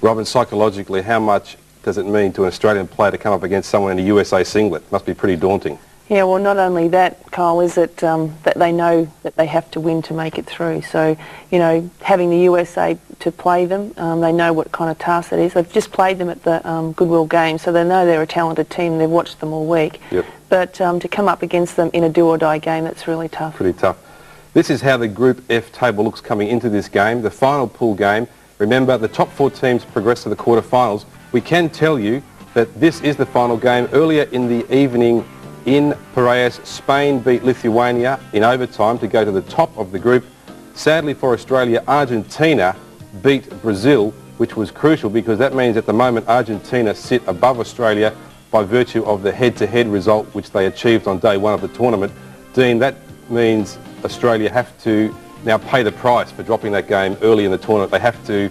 Robin, psychologically, how much does it mean to an Australian player to come up against someone in a USA singlet? Must be pretty daunting. Yeah, well, not only that, Kyle, is it that they know that they have to win to make it through. So, you know, having the USA to play them, they know what kind of task that is. They've just played them at the Goodwill Games, so they know they're a talented team. They've watched them all week. Yep. But to come up against them in a do-or-die game, that's really tough. Pretty tough. This is how the Group F table looks coming into this game, the final pool game. Remember, the top 4 teams progress to the quarterfinals. We can tell you that this is the final game. Earlier in the evening in Piraeus, Spain beat Lithuania in overtime to go to the top of the group. Sadly for Australia, Argentina beat Brazil, which was crucial because that means at the moment Argentina sit above Australia by virtue of the head-to-head result which they achieved on day 1 of the tournament. Dean, that means Australia have to now pay the price for dropping that game early in the tournament. They have to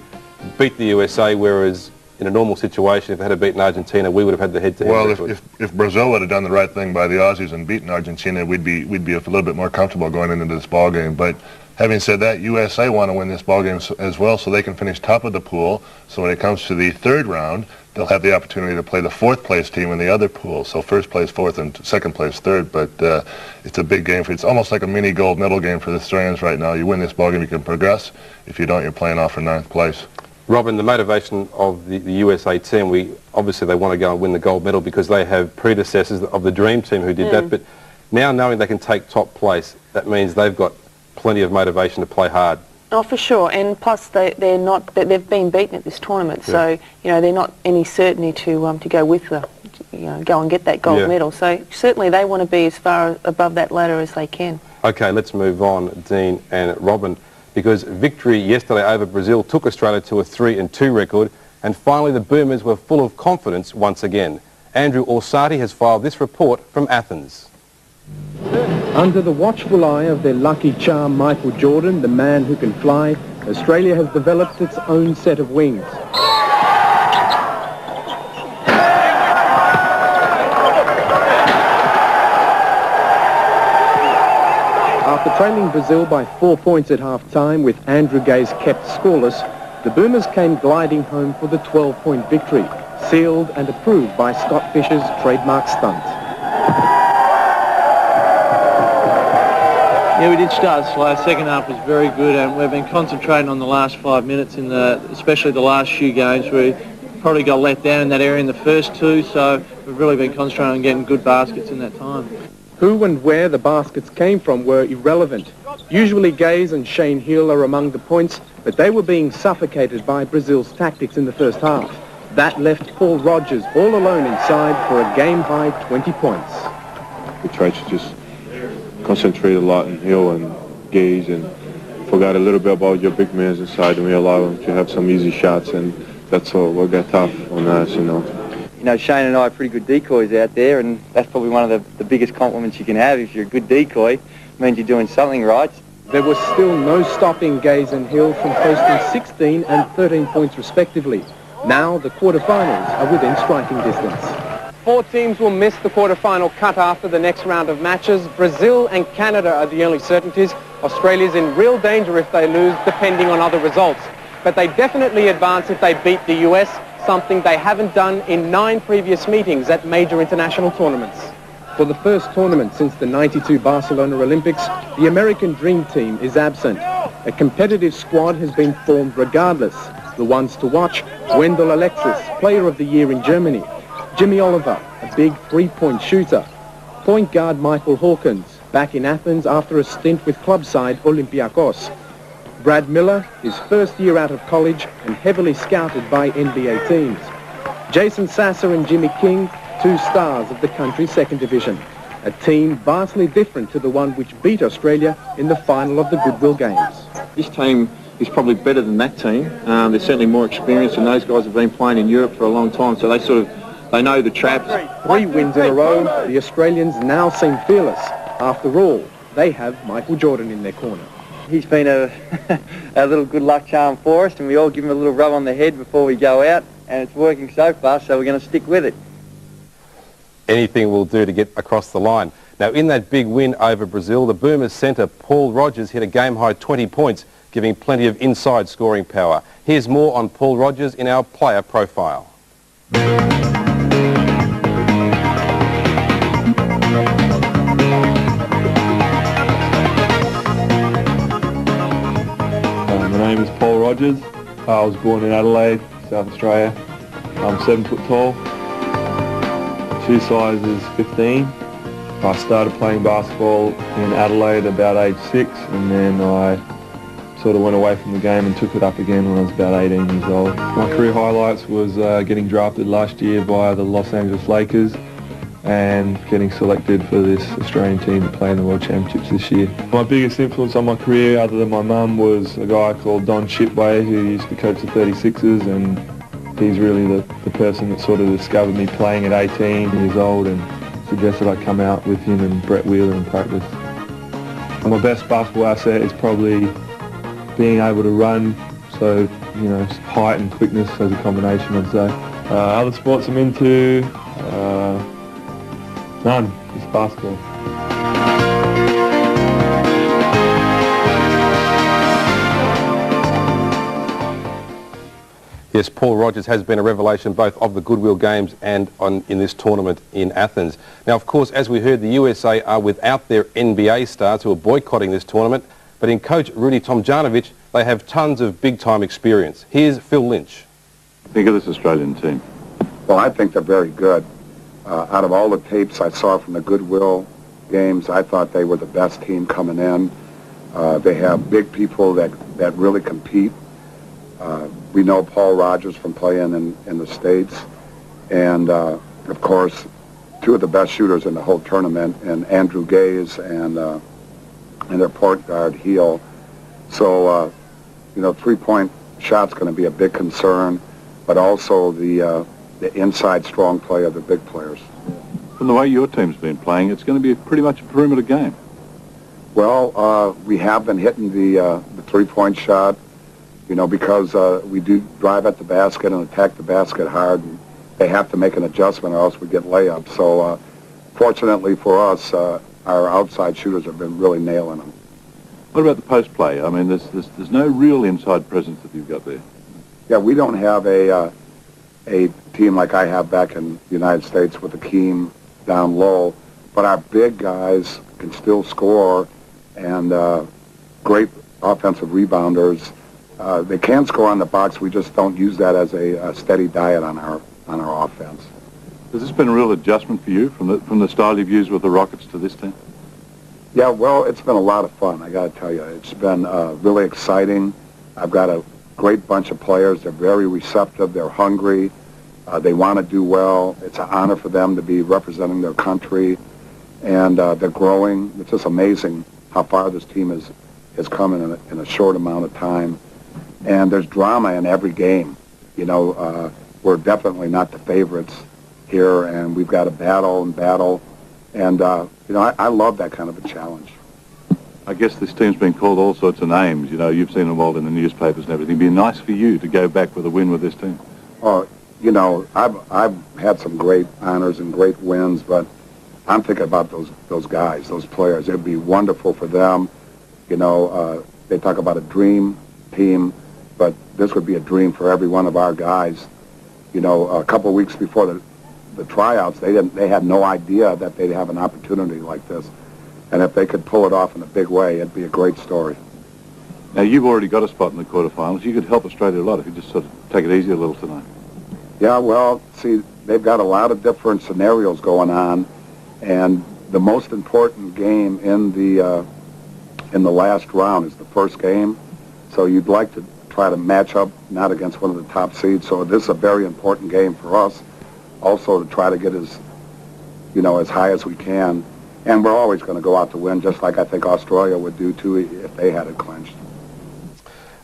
beat the USA, whereas in a normal situation, if they had beaten Argentina, we would have had the head-to-head record. Well, if Brazil would have done the right thing by the Aussies and beaten Argentina, we'd be a little bit more comfortable going into this ball game. But having said that, USA want to win this ball game as well, so they can finish top of the pool. So when it comes to the 3rd round, they'll have the opportunity to play the 4th place team in the other pool. So 1st place 4th and 2nd place 3rd. But it's a big game. It's almost like a mini gold medal game for the Australians right now. You win this ball game, you can progress. If you don't, you're playing off for 9th place. Robin, the motivation of the USA team, obviously they want to go and win the gold medal because they have predecessors of the Dream Team who did that, but now knowing they can take top place, that means they've got plenty of motivation to play hard. Oh, for sure, and plus they've been beaten at this tournament, so you know they're not any certainty to go with the, go and get that gold medal. So certainly they want to be as far above that ladder as they can. Okay, let's move on, Dean and Robin, because victory yesterday over Brazil took Australia to a 3-2 record, and finally the Boomers were full of confidence once again. Andrew Orsatti has filed this report from Athens. Under the watchful eye of their lucky charm Michael Jordan, the man who can fly, Australia has developed its own set of wings. After trailing Brazil by 4 points at half-time with Andrew Gaze kept scoreless, the Boomers came gliding home for the 12-point victory, sealed and approved by Scott Fisher's trademark stunt. Yeah, we did start slow. Second half was very good, and we've been concentrating on the last 5 minutes, especially the last few games. We probably got let down in that area in the first 2, so we've really been concentrating on getting good baskets in that time. Who and where the baskets came from were irrelevant. Usually Gaze and Shane Hill are among the points, but they were being suffocated by Brazil's tactics in the first half. That left Paul Rogers all alone inside for a game-high 20 points. We tried to just concentrate a lot on Hill and Gaze and forgot a little bit about your big men inside, and we allow them to have some easy shots, and that's what got tough on us, You know, Shane and I are pretty good decoys out there, and that's probably one of the biggest compliments you can have. If you're a good decoy, it means you're doing something right. There was still no stopping Gaze and Hill from posting 16 and 13 points respectively. Now the quarterfinals are within striking distance. 4 teams will miss the quarterfinal cut after the next round of matches. Brazil and Canada are the only certainties. Australia's in real danger if they lose, depending on other results. But they definitely advance if they beat the US, something they haven't done in 9 previous meetings at major international tournaments. For the first tournament since the '92 Barcelona Olympics, the American Dream Team is absent. A competitive squad has been formed regardless. The ones to watch: Wendell Alexis, Player of the Year in Germany; Jimmy Oliver, a big 3-point shooter; point guard Michael Hawkins, back in Athens after a stint with club side Olympiacos; Brad Miller, his first year out of college and heavily scouted by NBA teams; Jason Sasser and Jimmy King, 2 stars of the country's 2nd division. A team vastly different to the one which beat Australia in the final of the Goodwill Games. This team is probably better than that team. They're certainly more experienced, and those guys have been playing in Europe for a long time, so they know the traps. 3 wins in a row, the Australians now seem fearless. After all, they have Michael Jordan in their corner. He's been a little good luck charm for us, and we all give him a little rub on the head before we go out, and it's working so far, so we're going to stick with it. Anything will do to get across the line. Now, in that big win over Brazil, the Boomers centre Paul Rogers hit a game-high 20 points, giving plenty of inside scoring power. Here's more on Paul Rogers in our player profile. My name is Paul Rogers. I was born in Adelaide, South Australia. I'm 7 foot tall. Shoe size is 15. I started playing basketball in Adelaide about age 6, and then I sort of went away from the game and took it up again when I was about 18 years old. My career highlights was getting drafted last year by the Los Angeles Lakers and getting selected for this Australian team to play in the World Championships this year. My biggest influence on my career, other than my mum, was a guy called Don Shipway, who used to coach the 36ers, and he's really the person that sort of discovered me playing at 18 years old and suggested I come out with him and Brett Wheeler in practice. My best basketball asset is probably being able to run, so, you know, height and quickness as a combination, I'd say. Other sports I'm into, none, just basketball. Yes, Paul Rogers has been a revelation both of the Goodwill Games and in this tournament in Athens. Now, of course, as we heard, the USA are without their NBA stars who are boycotting this tournament, but in coach Rudy Tomljanovic, they have tons of big-time experience. Here's Phil Lynch. Think of this Australian team. Well, I think they're very good. Out of all the tapes I saw from the Goodwill Games, I thought they were the best team coming in. They have big people that really compete. We know Paul Rogers from playing in the States, and of course, two of the best shooters in the whole tournament, and Andrew Gaze and their point guard Heel. So, you know, three-point shot's going to be a big concern, but also the inside strong play of the big players. From the way your team's been playing, it's going to be pretty much a perimeter game. Well, we have been hitting the three-point shot, you know, because we do drive at the basket and attack the basket hard. And they have to make an adjustment or else we get layups. So fortunately for us, our outside shooters have been really nailing them. What about the post play? I mean, there's no real inside presence that you've got there. Yeah, we don't have a team like I have back in the United States with Akeem down low, but our big guys can still score, and great offensive rebounders. They can score on the box. We just don't use that as a steady diet on our offense. Has this been a real adjustment for you from the style you've used with the Rockets to this team? Yeah, well, it's been a lot of fun, I got to tell you. It's been really exciting. I've got a great bunch of players. They're very receptive. They're hungry. They want to do well. It's an honor for them to be representing their country, and they're growing. It's just amazing how far this team has come in a short amount of time. And there's drama in every game. You know, we're definitely not the favorites here, and we've got to battle. And, you know, I love that kind of a challenge. I guess this team's been called all sorts of names. You know, you've seen them all in the newspapers and everything. It'd be nice for you to go back with a win with this team. Oh, you know, I've had some great honors and great wins, but I'm thinking about those guys, those players. It'd be wonderful for them. You know, they talk about a dream team, but this would be a dream for every one of our guys. You know, a couple of weeks before the tryouts, they had no idea that they'd have an opportunity like this. And if they could pull it off in a big way, it'd be a great story. Now, you've already got a spot in the quarterfinals. You could help Australia a lot if you just sort of take it easy a little tonight. Yeah, well, see, they've got a lot of different scenarios going on, and the most important game in the last round is the first game. So you'd like to try to match up not against one of the top seeds. So this is a very important game for us, also to try to get as high as we can. And we're always going to go out to win, just like I think Australia would do too if they had it clinched.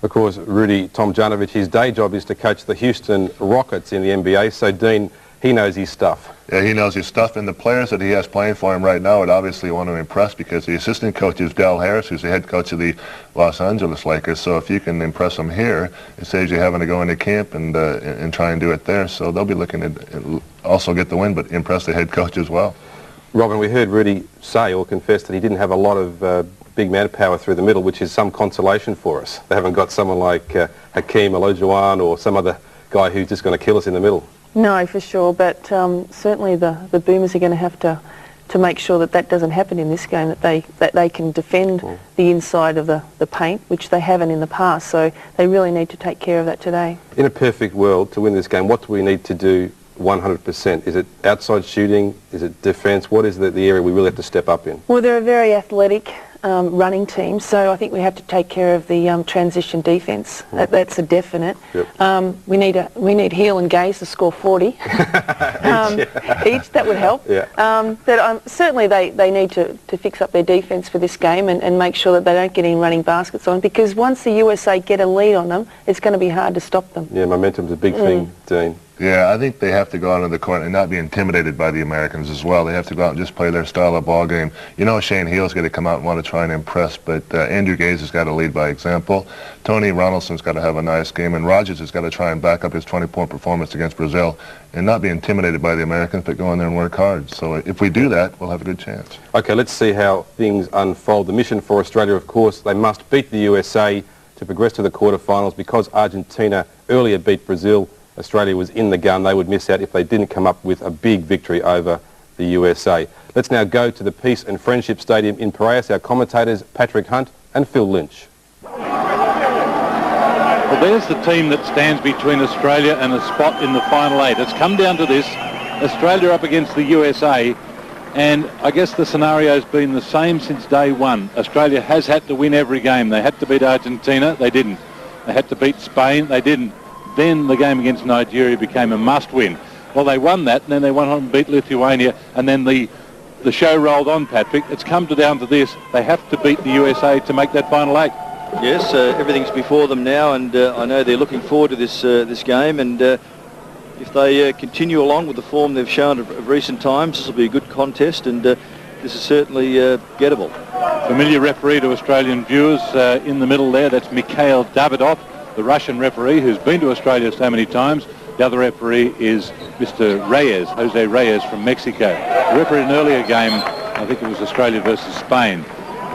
Of course, Rudy Tomljanovic, his day job is to coach the Houston Rockets in the NBA. So, Dean, he knows his stuff. Yeah, he knows his stuff, and the players that he has playing for him right now would obviously want to impress, because the assistant coach is Del Harris, who's the head coach of the Los Angeles Lakers. So if you can impress them here, it saves you having to go into camp and try and do it there. So they'll be looking to also get the win, but impress the head coach as well. Robin, we heard Rudy say or confess that he didn't have a lot of big manpower through the middle, which is some consolation for us. They haven't got someone like Hakeem Olajuwon or some other guy who's just going to kill us in the middle. No, for sure, but certainly the Boomers are going to have to make sure that that doesn't happen in this game, that they can defend the inside of the paint, which they haven't in the past, so they really need to take care of that today. In a perfect world, to win this game, what do we need to do 100%? Is it outside shooting? Is it defence? What is the area we really have to step up in? Well, they're a very athletic running team, so I think we have to take care of the transition defence. That's a definite. Yep. We need Hill and Gaze to score 40 each. That would help. Yeah. But certainly they need to fix up their defence for this game and make sure that they don't get any running baskets on, because once the USA get a lead on them, it's going to be hard to stop them. Yeah, momentum's a big thing, Dean. Yeah, I think they have to go out on the court and not be intimidated by the Americans as well. They have to go out and just play their style of ball game. You know, Shane Heal's got to come out and want to try and impress, but Andrew Gaze has got to lead by example. Tony Ronaldson's got to have a nice game, and Rogers has got to try and back up his 20-point performance against Brazil and not be intimidated by the Americans, but go in there and work hard. So if we do that, we'll have a good chance. Okay, let's see how things unfold. The mission for Australia, of course, they must beat the USA to progress to the quarterfinals. Because Argentina earlier beat Brazil, Australia was in the gun. They would miss out if they didn't come up with a big victory over the USA. Let's now go to the Peace and Friendship Stadium in Piraeus. Our commentators, Patrick Hunt and Phil Lynch. Well, there's the team that stands between Australia and a spot in the final 8. It's come down to this. Australia up against the USA, and I guess the scenario's been the same since day one. Australia has had to win every game. They had to beat Argentina. They didn't. They had to beat Spain. They didn't. Then the game against Nigeria became a must-win. Well, they won that, and then they went on and beat Lithuania, and then the show rolled on, Patrick. It's come down to this. They have to beat the USA to make that final 8. Yes, everything's before them now, and I know they're looking forward to this game, and if they continue along with the form they've shown of recent times, this will be a good contest, and this is certainly gettable. Familiar referee to Australian viewers in the middle there. That's Mikhail Davidov, the Russian referee who's been to Australia so many times. The other referee is Mr. Reyes, Jose Reyes from Mexico. The referee in an earlier game, I think it was Australia versus Spain.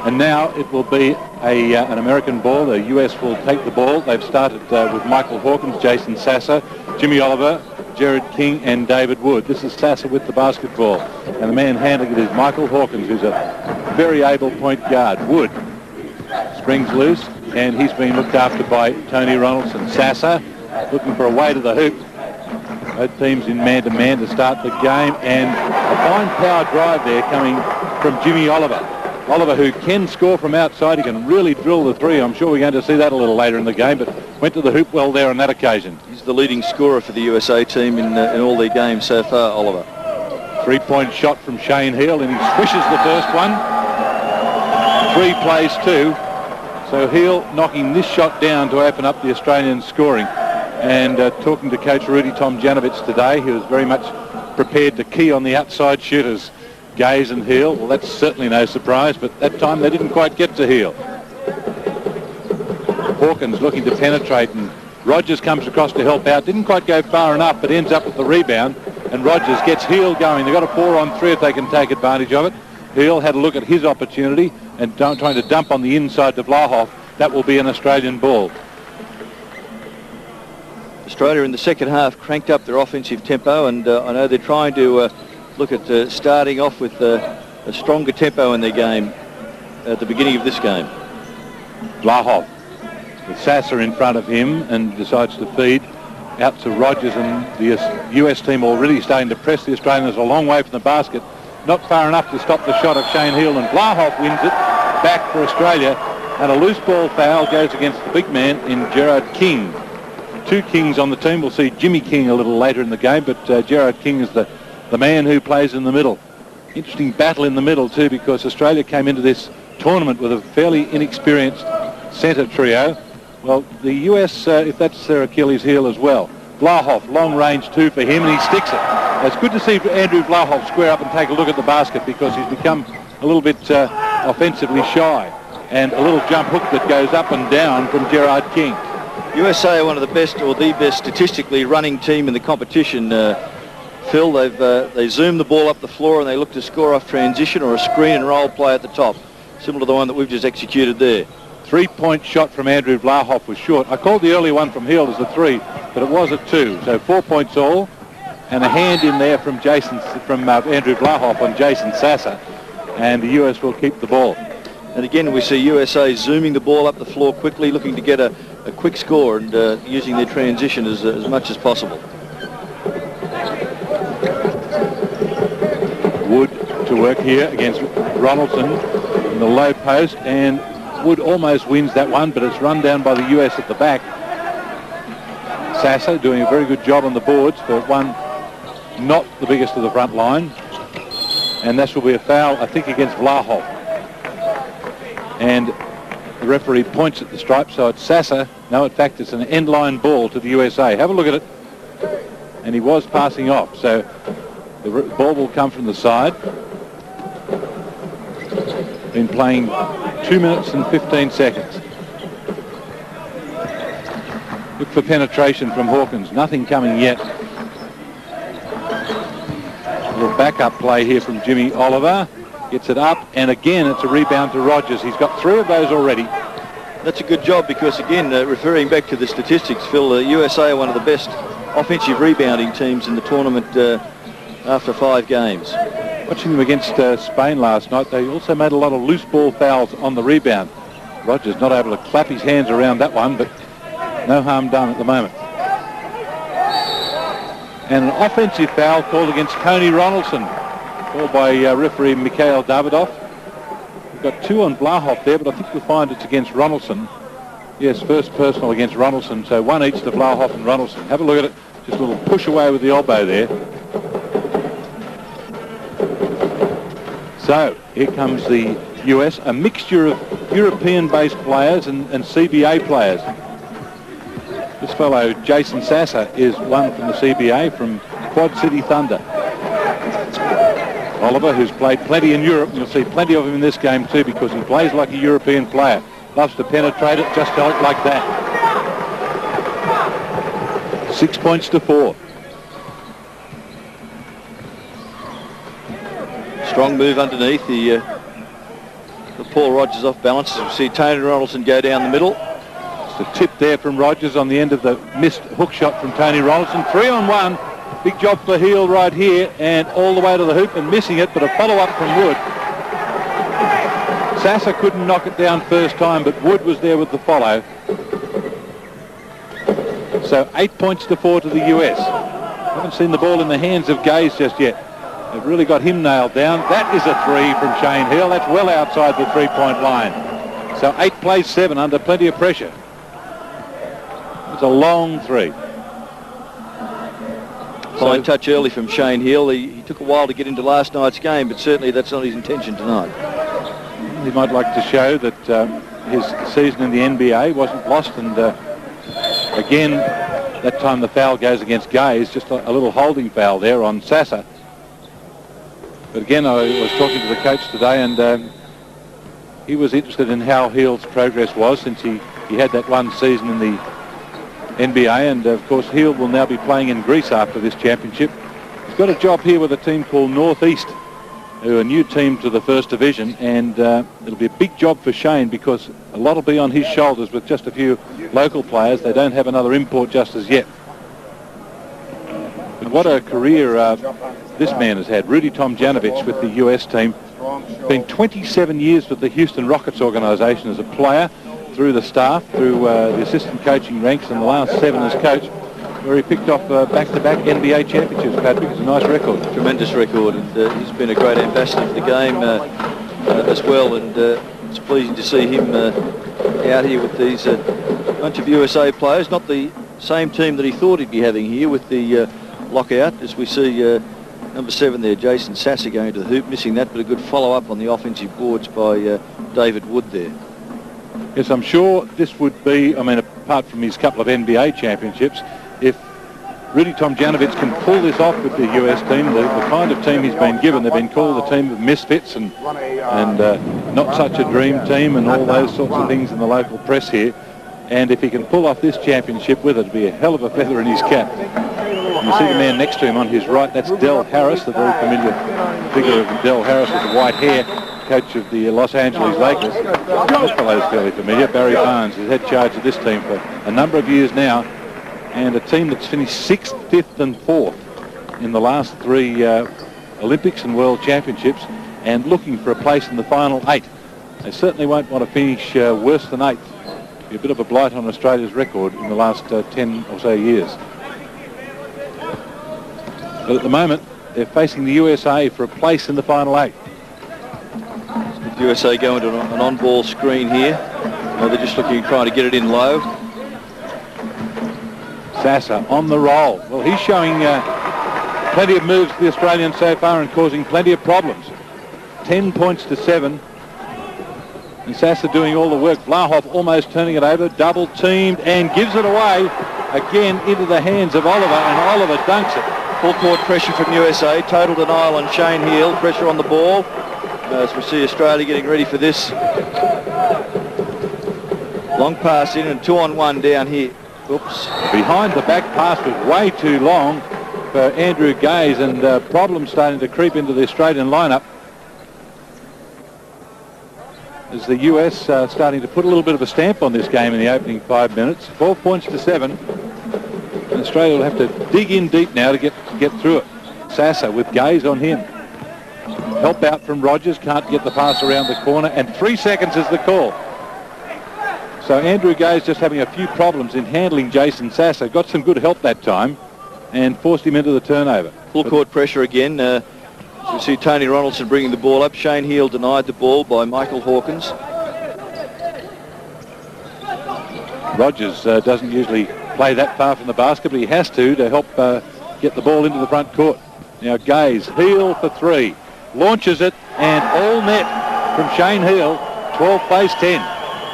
And now it will be an American ball. The US will take the ball. They've started with Michael Hawkins, Jason Sasser, Jimmy Oliver, Gerard King and David Wood. This is Sasser with the basketball. And the man handling it is Michael Hawkins, who's a very able point guard. Wood springs loose, and he's been looked after by Tony Ronaldson. Sasser looking for a way to the hoop. Both teams in man-to-man to start the game, and a fine power drive there coming from Jimmy Oliver. Oliver, who can score from outside, he can really drill the three. I'm sure we're going to see that a little later in the game, but went to the hoop well there on that occasion. He's the leading scorer for the USA team in all their games so far, Oliver. Three-point shot from Shane Heal, and he swishes the first one. 3 plays 2. So Heal knocking this shot down to open up the Australian scoring. And talking to Coach Rudy Tomjanovich today, he was very much prepared to key on the outside shooters, Gaze and Heal. Well, that's certainly no surprise, but that time they didn't quite get to Heal. Hawkins looking to penetrate, and Rogers comes across to help out. Didn't quite go far enough, but ends up with the rebound, and Rogers gets Heal going. They've got a 4-on-3 if they can take advantage of it. Heal had a look at his opportunity and trying to dump on the inside to Vlahov. That will be an Australian ball. Australia in the second half cranked up their offensive tempo, and I know they're trying to look at starting off with a stronger tempo in their game at the beginning of this game. Vlahov with Sasser in front of him and decides to feed out to Rogers, and the US team already starting to press the Australians a long way from the basket. Not far enough to stop the shot of Shane Heal, and Vlahov wins it back for Australia, and a loose ball foul goes against the big man in Gerard King. 2 Kings on the team. We'll see Jimmy King a little later in the game, but Gerard King is the man who plays in the middle. Interesting battle in the middle too, because Australia came into this tournament with a fairly inexperienced centre trio. Well, the US, if that's their Achilles heel as well. Vlahov, long range 2 for him, and he sticks it. It's good to see Andrew Vlahov square up and take a look at the basket, because he's become a little bit offensively shy. And a little jump hook that goes up and down from Gerard King. USA are one of the best, or the best statistically running team in the competition. Phil, they zoom the ball up the floor and they look to score off transition or a screen and roll play at the top. similar to the one that we've just executed there. 3-point shot from Andrew Vlahoff was short. I called the early one from Hill as a 3, but it was a 2. So 4 points all, and a hand in there from Andrew Vlahoff on Jason Sasser, and the US will keep the ball. And again, we see USA zooming the ball up the floor quickly, looking to get a quick score and using their transition as much as possible. Wood to work here against Ronaldson in the low post, and Wood almost wins that one, but it's run down by the US at the back. Sasser doing a very good job on the boards for one not the biggest of the front line, and this will be a foul, I think, against Vlahoff. And the referee points at the stripe, so it's Sasser. No, in fact, it's an end-line ball to the USA. Have a look at it. And he was passing off, so the ball will come from the side. Been playing 2 minutes and 15 seconds. Look for penetration from Hawkins. Nothing coming yet. A little backup play here from Jimmy Oliver. Gets it up, and again it's a rebound to Rogers. He's got 3 of those already. That's a good job because, again, referring back to the statistics, Phil, USA are one of the best offensive rebounding teams in the tournament after 5 games. Watching them against Spain last night, they also made a lot of loose ball fouls on the rebound. Rogers not able to clap his hands around that one, but no harm done at the moment. And an offensive foul called against Tony Ronaldson, called by referee Mikhail Davidoff. We've got 2 on Vlahoff there, but I think you'll find it's against Ronaldson. Yes, first personal against Ronaldson, so 1 each to Vlahoff and Ronaldson. Have a look at it. Just a little push away with the elbow there. So here comes the US, a mixture of European-based players and CBA players. This fellow, Jason Sasser, is one from the CBA, from Quad City Thunder. Oliver, who's played plenty in Europe, and you'll see plenty of him in this game too, because he plays like a European player. Loves to penetrate it just like that. 6 points to 4. Strong move underneath. The Paul Rogers off balance. As we see Tony Ronaldson go down the middle. It's a tip there from Rogers on the end of the missed hook shot from Tony Ronaldson. 3-on-1. Big job for Heel right here, and all the way to the hoop and missing it, but a follow-up from Wood. Sasser couldn't knock it down first time, but Wood was there with the follow. So 8 points to 4 to the US. Haven't seen the ball in the hands of Gaze just yet. They've really got him nailed down. That is a 3 from Shane Hill. That's well outside the 3-point line. So 8 plays 7 under plenty of pressure. It's a long 3. Fine touch early from Shane Hill. He took a while to get into last night's game, but certainly that's not his intention tonight. He might like to show that his season in the NBA wasn't lost, and again, that time the foul goes against Gaze, just a little holding foul there on Sasser. But again, I was talking to the coach today, and he was interested in how Hill's progress was since he had that one season in the NBA, and of course Heel will now be playing in Greece after this championship. He's got a job here with a team called Northeast, who are a new team to the First Division, and it'll be a big job for Shane because a lot will be on his shoulders with just a few local players. They don't have another import just as yet. But what a career this man has had. Rudy Tomjanovich with the US team. Been 27 years with the Houston Rockets organisation as a player, through the staff, through the assistant coaching ranks, and the last 7 as coach, where he picked off back-to-back NBA championships. Patrick, it's a nice record. Tremendous record, and he's been a great ambassador for the game as well, and it's pleasing to see him out here with these bunch of USA players. Not the same team that he thought he'd be having here with the lockout, as we see number 7 there, Jason Sasser, going to the hoop, missing that, but a good follow-up on the offensive boards by David Wood there. Yes, I'm sure this would be, I mean, apart from his couple of NBA championships, if Rudy Tomjanovich can pull this off with the US team, the kind of team he's been given. They've been called a team of misfits and not such a dream team and all those sorts of things in the local press here. And if he can pull off this championship with it, it'd be a hell of a feather in his cap. You see the man next to him on his right, that's Del Harris, the very familiar figure of Del Harris with the white hair. coach of the Los Angeles Lakers. This fellow's fairly familiar. Barry Bonds is head charge of this team for a number of years now, and a team that's finished 6th, 5th and 4th in the last 3 Olympics and World Championships, and looking for a place in the final 8. They certainly won't want to finish worse than 8th. Be a bit of a blight on Australia's record in the last 10 or so years. But at the moment, they're facing the USA for a place in the final 8. The USA going to an on-ball screen here. They're just looking, trying to get it in low. Sasser on the roll. Well, he's showing plenty of moves to the Australians so far and causing plenty of problems. 10 points to 7. And Sasser doing all the work. Vlahov almost turning it over, double teamed and gives it away again into the hands of Oliver, and Oliver dunks it. Full court pressure from USA. Total denial on Shane Heal. Pressure on the ball. As we see Australia getting ready for this. Long pass in and 2-on-1 down here. Oops. Behind the back pass was way too long for Andrew Gaze, and problems starting to creep into the Australian lineup as the US starting to put a little bit of a stamp on this game in the opening 5 minutes. 12 points to 7. And Australia will have to dig in deep now to get through it. Sasser with Gaze on him. Help out from Rogers, can't get the pass around the corner, and 3 seconds is the call. So Andrew Gaze just having a few problems in handling Jason Sasser. Got some good help that time and forced him into the turnover. Full court pressure again. We see Tony Ronaldson bringing the ball up. Shane Heal denied the ball by Michael Hawkins. Rogers doesn't usually play that far from the basket, but he has to help get the ball into the front court. Now Gaze, Heal for 3. Launches it, and all net from Shane Heal. 12 plays 10.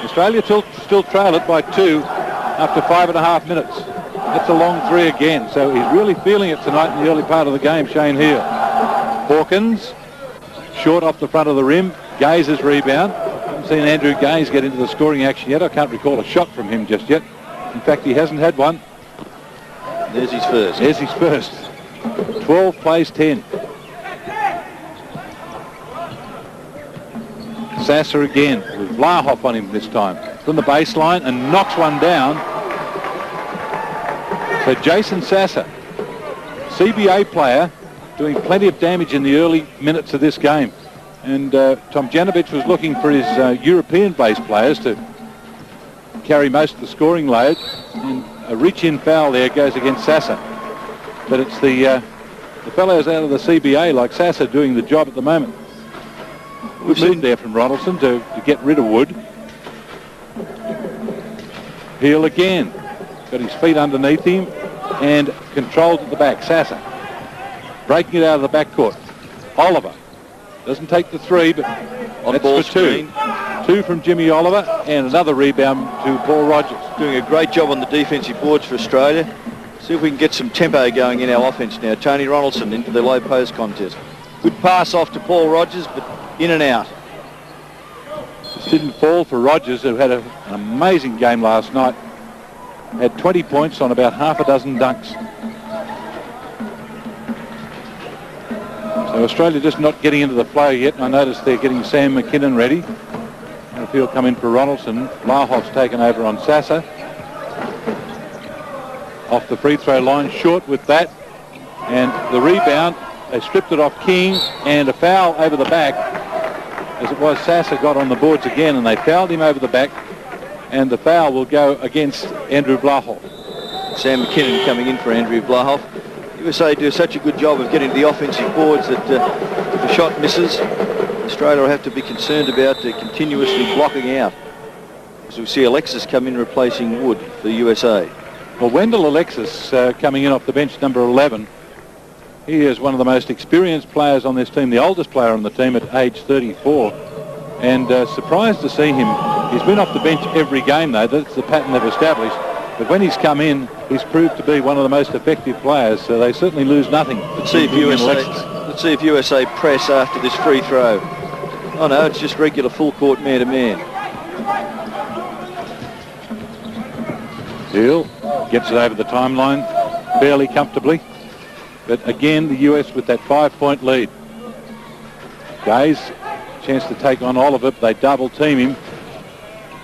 Australia still trail it by 2 after 5.5 minutes. That's a long 3 again, so he's really feeling it tonight in the early part of the game, Shane Heal. Hawkins, short off the front of the rim. Gaze's rebound. Haven't seen Andrew Gaze get into the scoring action yet. I can't recall a shot from him just yet. In fact, he hasn't had one. There's his first. There's his first. 12 plays 10. Sasser again with Vlahov on him this time from the baseline and knocks one down. So Jason Sasser, CBA player, doing plenty of damage in the early minutes of this game. And Tomljanovic was looking for his European-based players to carry most of the scoring load. And a reach-in foul there goes against Sasser. But it's the fellows out of the CBA like Sasser doing the job at the moment. We've seen there from Ronaldson to get rid of Wood. Heal again. Got his feet underneath him and controlled at the back. Sasser breaking it out of the backcourt. Oliver doesn't take the 3, but on ball for 2. 2 from Jimmy Oliver and another rebound to Paul Rogers. Doing a great job on the defensive boards for Australia. See if we can get some tempo going in our offense now. Tony Ronaldson into the low post contest. Good pass off to Paul Rogers, but in and out. This didn't fall for Rogers, who had an amazing game last night. Had 20 points on about half a dozen dunks. So Australia just not getting into the flow yet. And I noticed they're getting Sam McKinnon ready. And if he'll come in for Ronaldson, Vlahov's taken over on Sasser. Off the free throw line, short with that. And the rebound, they stripped it off King, and a foul over the back. As it was, Sasser got on the boards again, and they fouled him over the back. And the foul will go against Andrew Vlahov. Sam McKinnon coming in for Andrew Vlahov. USA do such a good job of getting to the offensive boards that if the shot misses, Australia will have to be concerned about continuously blocking out. As we see Alexis come in replacing Wood for the USA. Well, Wendell Alexis coming in off the bench, number 11. He is one of the most experienced players on this team, the oldest player on the team at age 34. And surprised to see him. He's been off the bench every game, though. That's the pattern they've established. But when he's come in, he's proved to be one of the most effective players, so they certainly lose nothing. Let's see if USA press after this free throw. Oh no, it's just regular full court man-to-man. Deal gets it over the timeline fairly comfortably. But again, the US with that 5-point lead. Gaze chance to take on Oliver. They double team him.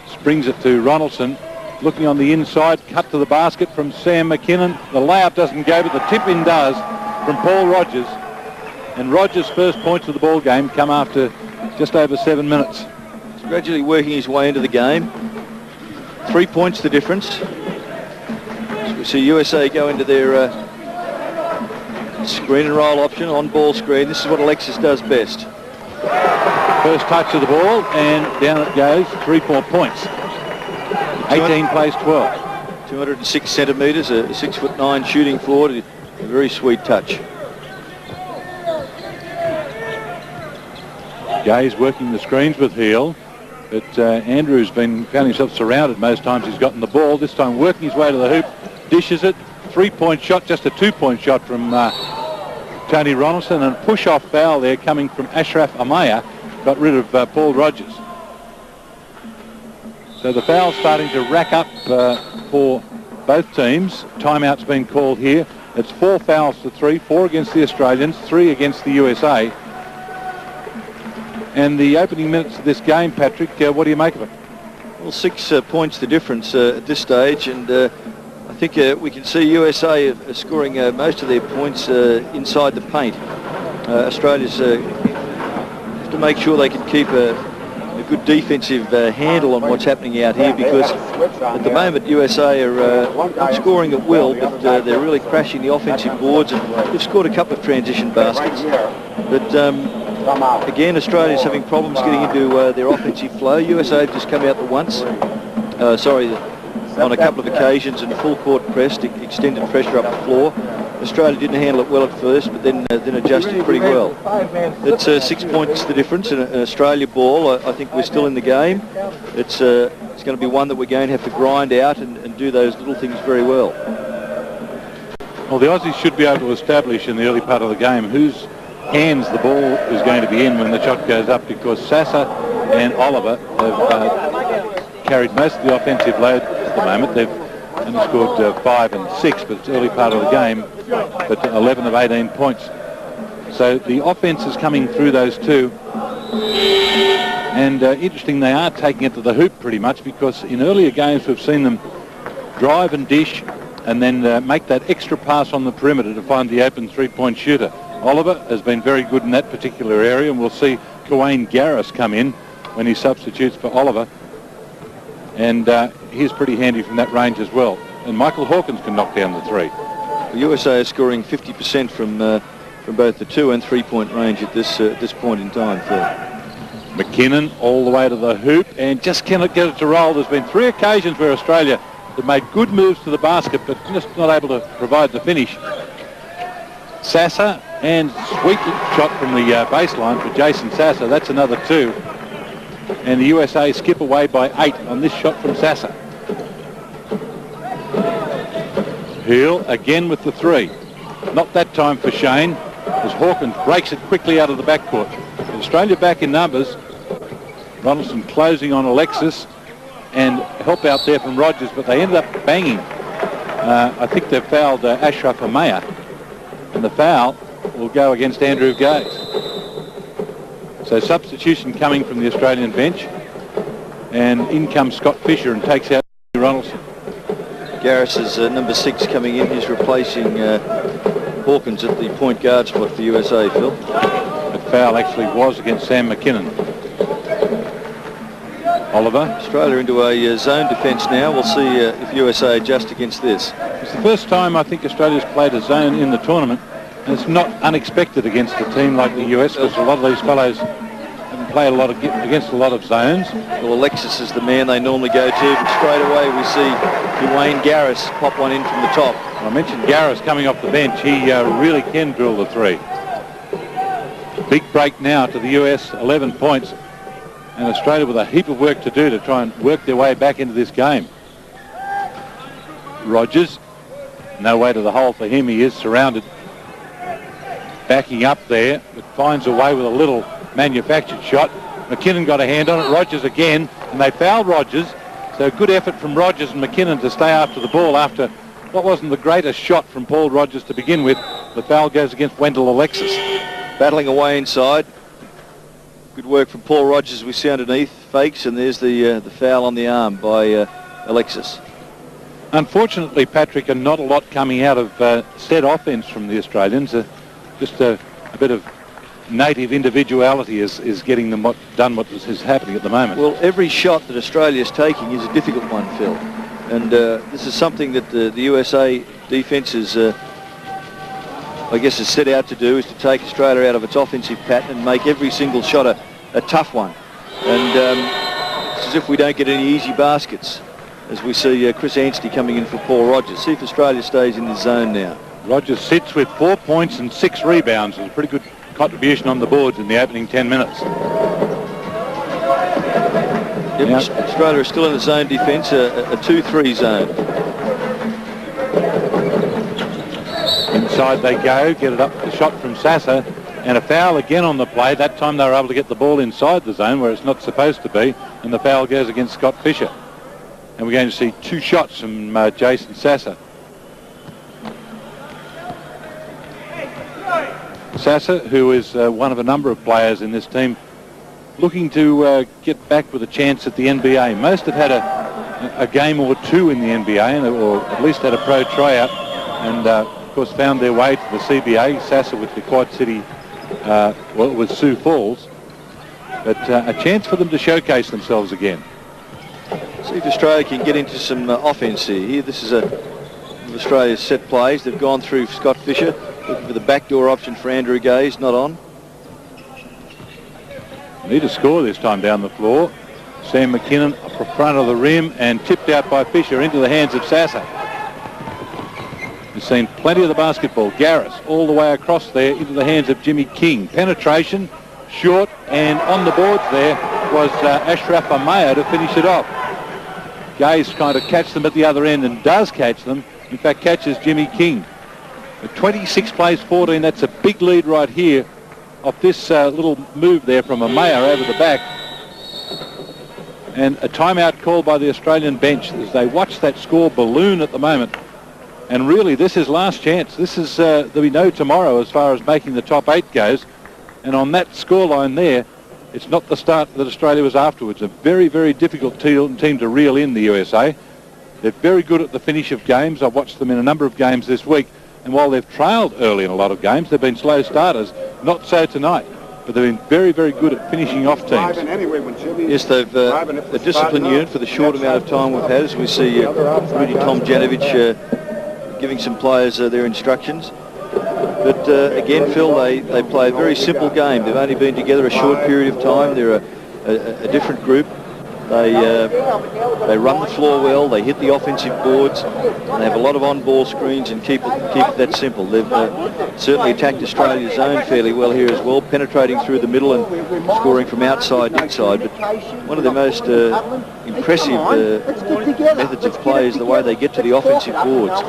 Springs it to Ronaldson. Looking on the inside, cut to the basket from Sam McKinnon. The layup doesn't go, but the tip-in does from Paul Rogers. And Rogers' first points of the ball game come after just over 7 minutes. He's gradually working his way into the game. 3 points the difference. So we see USA go into their screen and roll option, on ball screen. This is what Alexis does best. First touch of the ball, and down it goes. 3 more points. 18 plays 12. 206 centimetres, a 6'9" shooting forward. A very sweet touch. Gay's working the screens with Heel, but Andrews found himself surrounded most times he's gotten the ball. This time working his way to the hoop, dishes it. 3-point shot, just a 2-point shot from Tony Ronaldson, and a push-off foul there coming from Ashraf Amaya. Got rid of Paul Rogers. So the foul's starting to rack up for both teams. Timeout's been called here. It's 4 fouls to 3, 4 against the Australians, 3 against the USA. And the opening minutes of this game, Patrick, what do you make of it? Well, 6 points the difference at this stage, and I think we can see USA scoring most of their points inside the paint. Australia's have to make sure they can keep a good defensive handle on what's happening out here, because at the moment USA are not scoring at will, but they're really crashing the offensive boards, and they've scored a couple of transition baskets. But again, Australia's having problems getting into their offensive flow. USA have just come out the once. On a couple of occasions and full court pressed, extended pressure up the floor. Australia didn't handle it well at first, but then adjusted pretty well. It's 6 points the difference in an Australia ball. I think we're still in the game. It's going to be one that we're going to have to grind out and do those little things very well. Well, the Aussies should be able to establish in the early part of the game whose hands the ball is going to be in when the shot goes up, because Sasser and Oliver have carried most of the offensive load at the moment. They've only scored 5 and 6, but it's early part of the game, but 11 of 18 points. So the offense is coming through those two. And interesting, they are taking it to the hoop pretty much, because in earlier games we've seen them drive and dish and then make that extra pass on the perimeter to find the open 3-point shooter. Oliver has been very good in that particular area, and we'll see Kawayne Garris come in when he substitutes for Oliver. And he's pretty handy from that range as well. And Michael Hawkins can knock down the 3. The USA is scoring 50% from both the 2 and 3-point range at this point in time, Phil. McKinnon all the way to the hoop and just cannot get it to roll. There's been 3 occasions where Australia have made good moves to the basket, but just not able to provide the finish. Sasser, and sweet shot from the baseline for Jason Sasser. That's another 2. And the USA skip away by 8 on this shot from Sasser. Heel again with the 3. Not that time for Shane, as Hawkins breaks it quickly out of the backcourt. Australia back in numbers. Ronaldson closing on Alexis, and help out there from Rogers, but they ended up banging. I think they've fouled Ashraf Amaya, and the foul will go against Andrew Gaze. So substitution coming from the Australian bench, and in comes Scott Fisher and takes out Ronaldson. Garris is number 6 coming in. He's replacing Hawkins at the point guard spot for USA, Phil. The foul actually was against Sam McKinnon. Oliver. Australia into a zone defence now. We'll see if USA adjust against this. It's the first time I think Australia's played a zone in the tournament, and it's not unexpected against a team like the US, because a lot of these fellows haven't played against a lot of zones. Well, Alexis is the man they normally go to, but straight away we see Kawayne Garris pop one in from the top. I mentioned Garris coming off the bench. He really can drill the 3. Big break now to the US, 11 points. And Australia with a heap of work to do to try and work their way back into this game. Rogers, no way to the hole for him. He is surrounded. Backing up there, but finds a way with a little manufactured shot. McKinnon got a hand on it. Rogers again, and they fouled Rogers. So good effort from Rogers and McKinnon to stay after the ball after what wasn't the greatest shot from Paul Rogers to begin with. The foul goes against Wendell Alexis. Battling away inside. Good work from Paul Rogers. We see underneath, fakes, and there's the foul on the arm by Alexis. Unfortunately, Patrick, and not a lot coming out of set offense from the Australians. Just a bit of native individuality is getting them done what is happening at the moment. Well, every shot that Australia's taking is a difficult one, Phil. And this is something that the USA defence is, I guess, is set out to do, is to take Australia out of its offensive pattern and make every single shot a tough one. And it's as if we don't get any easy baskets, as we see Chris Anstey coming in for Paul Rogers. See if Australia stays in this zone now. Rogers sits with 4 points and 6 rebounds. It's a pretty good contribution on the boards in the opening 10 minutes. Yep, Australia is still in the zone defence, a 2-3 zone. Inside they go, get it up, the shot from Sasser, and a foul again on the play. That time they were able to get the ball inside the zone where it's not supposed to be, and the foul goes against Scott Fisher. And we're going to see 2 shots from Jason Sasser. Sasser, who is one of a number of players in this team, looking to get back with a chance at the NBA. Most have had a game or 2 in the NBA, or at least had a pro tryout, and of course found their way to the CBA. Sasser with the Quad City, with Sioux Falls, but a chance for them to showcase themselves again. See if Australia can get into some offense here. This is Australia's set plays. They've gone through Scott Fisher, looking for the backdoor option for Andrew Gaze, not on. Need a score this time down the floor. Sam McKinnon up the front of the rim and tipped out by Fisher into the hands of Sasser. We've seen plenty of the basketball. Garris all the way across there into the hands of Jimmy King. Penetration, short, and on the boards there was Ashraf Amaya to finish it off. Gaze trying to catch them at the other end and does catch them. In fact, catches Jimmy King. 26 plays 14. That's a big lead right here off this little move there from Amaya over the back. And a timeout called by the Australian bench as they watch that score balloon at the moment. And really, this is last chance. This is, there'll be no tomorrow as far as making the top 8 goes. And on that scoreline there, it's not the start that Australia was afterwards. A very, very difficult team to reel in, the USA. They're very good at the finish of games. I've watched them in a number of games this week. And while they've trailed early in a lot of games, they've been slow starters. Not so tonight. But they've been very, very good at finishing off teams. Yes, they've a discipline unit for the short amount of time we've had, as we see Rudy Tomjanovic giving some players their instructions. But again, Phil, they play a very simple game. They've only been together a short period of time. They're a different group. They run the floor well. They hit the offensive boards. And they have a lot of on-ball screens and keep it that simple. They've certainly attacked Australia's zone fairly well here as well, penetrating through the middle and scoring from outside to inside. But one of the most impressive methods of play is the way they get to the offensive boards.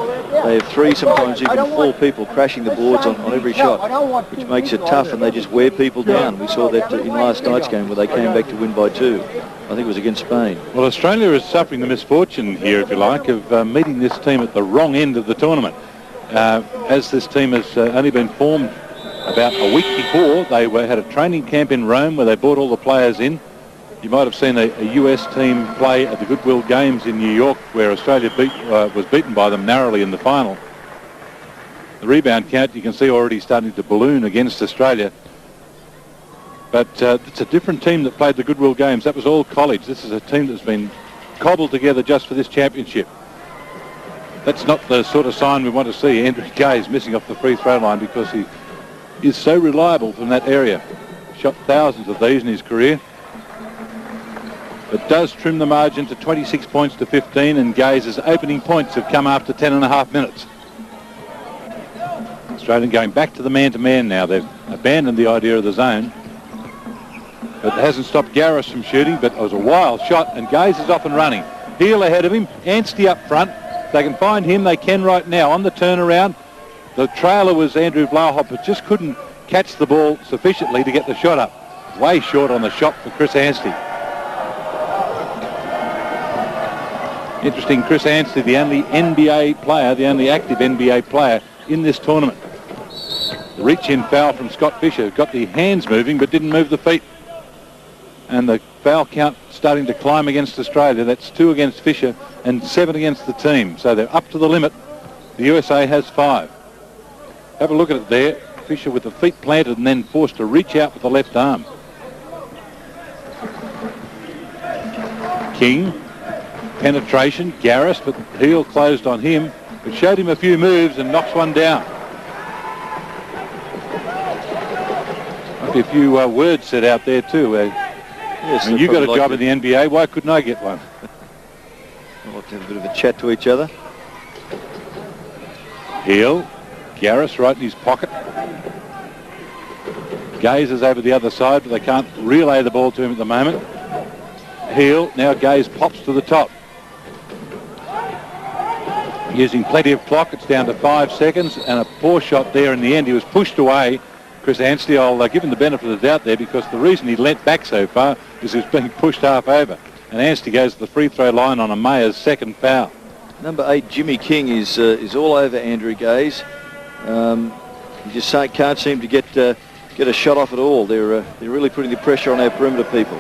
They have 3, sometimes even 4 people crashing the boards on every shot, which makes it tough, and they just wear people down. We saw that in last night's game where they came back to win by 2. I think it was against Spain. Well, Australia is suffering the misfortune here, if you like, of meeting this team at the wrong end of the tournament. As this team has only been formed about a week before, they had a training camp in Rome where they brought all the players in. You might have seen a US team play at the Goodwill Games in New York, where Australia was beaten by them narrowly in the final. The rebound count, you can see, already starting to balloon against Australia. But it's a different team that played the Goodwill Games. That was all college. This is a team that's been cobbled together just for this championship. That's not the sort of sign we want to see. Andrew Gaze missing off the free throw line because he is so reliable from that area. Shot thousands of these in his career. But does trim the margin to 26 points to 15, and Gaze's opening points have come after 10.5 minutes. Australian going back to the man-to-man now. They've abandoned the idea of the zone. But it hasn't stopped Garris from shooting, but it was a wild shot, and Gaze is off and running. Heel ahead of him, Anstey up front. If they can find him, they can right now. On the turnaround, the trailer was Andrew Blauhop, but just couldn't catch the ball sufficiently to get the shot up. Way short on the shot for Chris Anstey. Interesting, Chris Anstey, the only NBA player, the only active NBA player in this tournament. The reach-in foul from Scott Fisher. Got the hands moving, but didn't move the feet. And the foul count starting to climb against Australia. That's 2 against Fisher and 7 against the team. So they're up to the limit. The USA has 5. Have a look at it there. Fisher with the feet planted and then forced to reach out with the left arm. King, penetration, Garris, but heel closed on him. But showed him a few moves and knocks one down. Might be a few words said out there too. Yes, you got a job in the NBA, why couldn't I get one? I'd like to have a bit of a chat to each other. Heel, Garris right in his pocket. Gaze is over the other side, but they can't relay the ball to him at the moment. Heel, now Gaze pops to the top. Using plenty of clock, it's down to 5 seconds, and a poor shot there in the end. He was pushed away. Chris Anstey, I'll give him the benefit of the doubt there, because the reason he leant back so far is he was being pushed half over. And Anstey goes to the free throw line on Amaya's second foul. Number 8, Jimmy King, is all over Andrew Gaze. You just can't seem to get a shot off at all. They're really putting the pressure on our perimeter people.